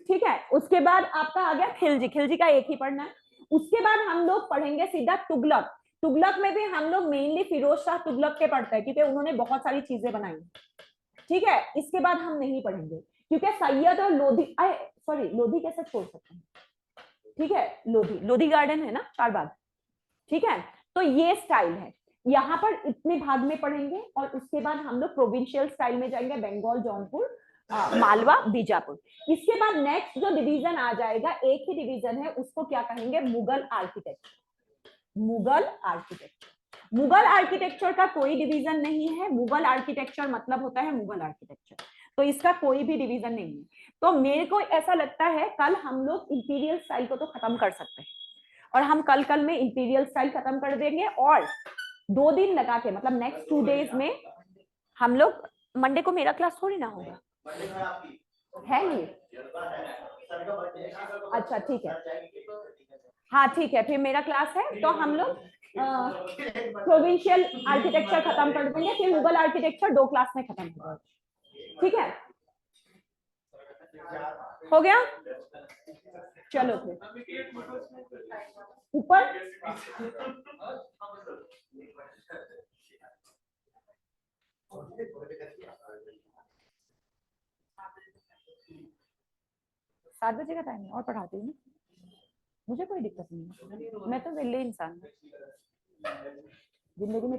ठीक है, उसके बाद आपका आ गया खिलजी, खिलजी का एक ही पढ़ना है। उसके बाद हम लोग पढ़ेंगे सीधा तुगलक। तुगलक में भी हम लोग मेनली फिरोज शाह तुगलक के पढ़ते हैं, क्योंकि उन्होंने बहुत सारी चीजें बनाई। ठीक है, इसके बाद हम नहीं पढ़ेंगे, क्योंकि सैयद और लोधी, सॉरी लोधी कैसे छोड़ सकते हैं। ठीक है, लोधी, लोधी गार्डन है ना चारबाग। ठीक है, तो ये स्टाइल है, यहाँ पर इतने भाग में पढ़ेंगे, और उसके बाद हम लोग प्रोविंशियल स्टाइल में जाएंगे, बंगाल, जौनपुर, मालवा, बीजापुर। इसके बाद नेक्स्ट जो डिवीजन आ जाएगा, एक ही डिवीजन है, उसको क्या कहेंगे, Mughal architecture. Mughal architecture, Mughal architecture का कोई डिवीजन नहीं है, मुगल आर्किटेक्चर मतलब होता है मुगल आर्किटेक्चर, तो इसका कोई भी डिवीजन नहीं है। तो मेरे को ऐसा लगता है कल हम लोग इंपीरियल स्टाइल को तो खत्म कर सकते हैं, और हम कल में इंपीरियल स्टाइल खत्म कर देंगे, और 2 दिन लगा के, मतलब नेक्स्ट 2 डेज में हम लोग, मंडे को मेरा क्लास थोड़ी ना होगा, है नहीं, अच्छा ठीक है, हाँ ठीक है, फिर मेरा क्लास है, तो हम लोग प्रोविंशियल आर्किटेक्चर खत्म कर देंगे, फिर मुगल आर्किटेक्चर 2 क्लास में खत्म हो जाएगा। ठीक है, हो गया, चलो फिर ऊपर, 7 बजे का टाइम है, और पढ़ाती हूँ, मुझे कोई दिक्कत नहीं है, मैं तो विले इंसान हूँ जिंदगी में।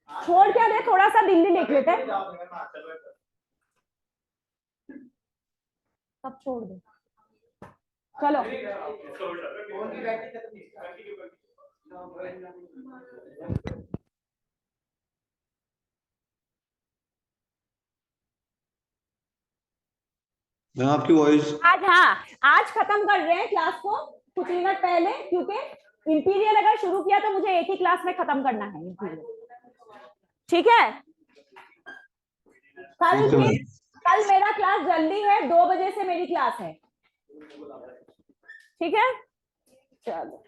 छोड़ क्या दे, थोड़ा सा दिल्ली लिख लेते हैं, सब छोड़ दे। चलो मैम आपकी वॉइस आज, हाँ आज खत्म कर रहे हैं क्लास को कुछ मिनट पहले, क्योंकि इंटीरियर अगर शुरू किया तो मुझे एक ही क्लास में खत्म करना है इंटीरियर। ठीक है, कल ओके भी, मैम। कल मेरा क्लास जल्दी है, 2 बजे से मेरी क्लास है। ठीक है, चलो।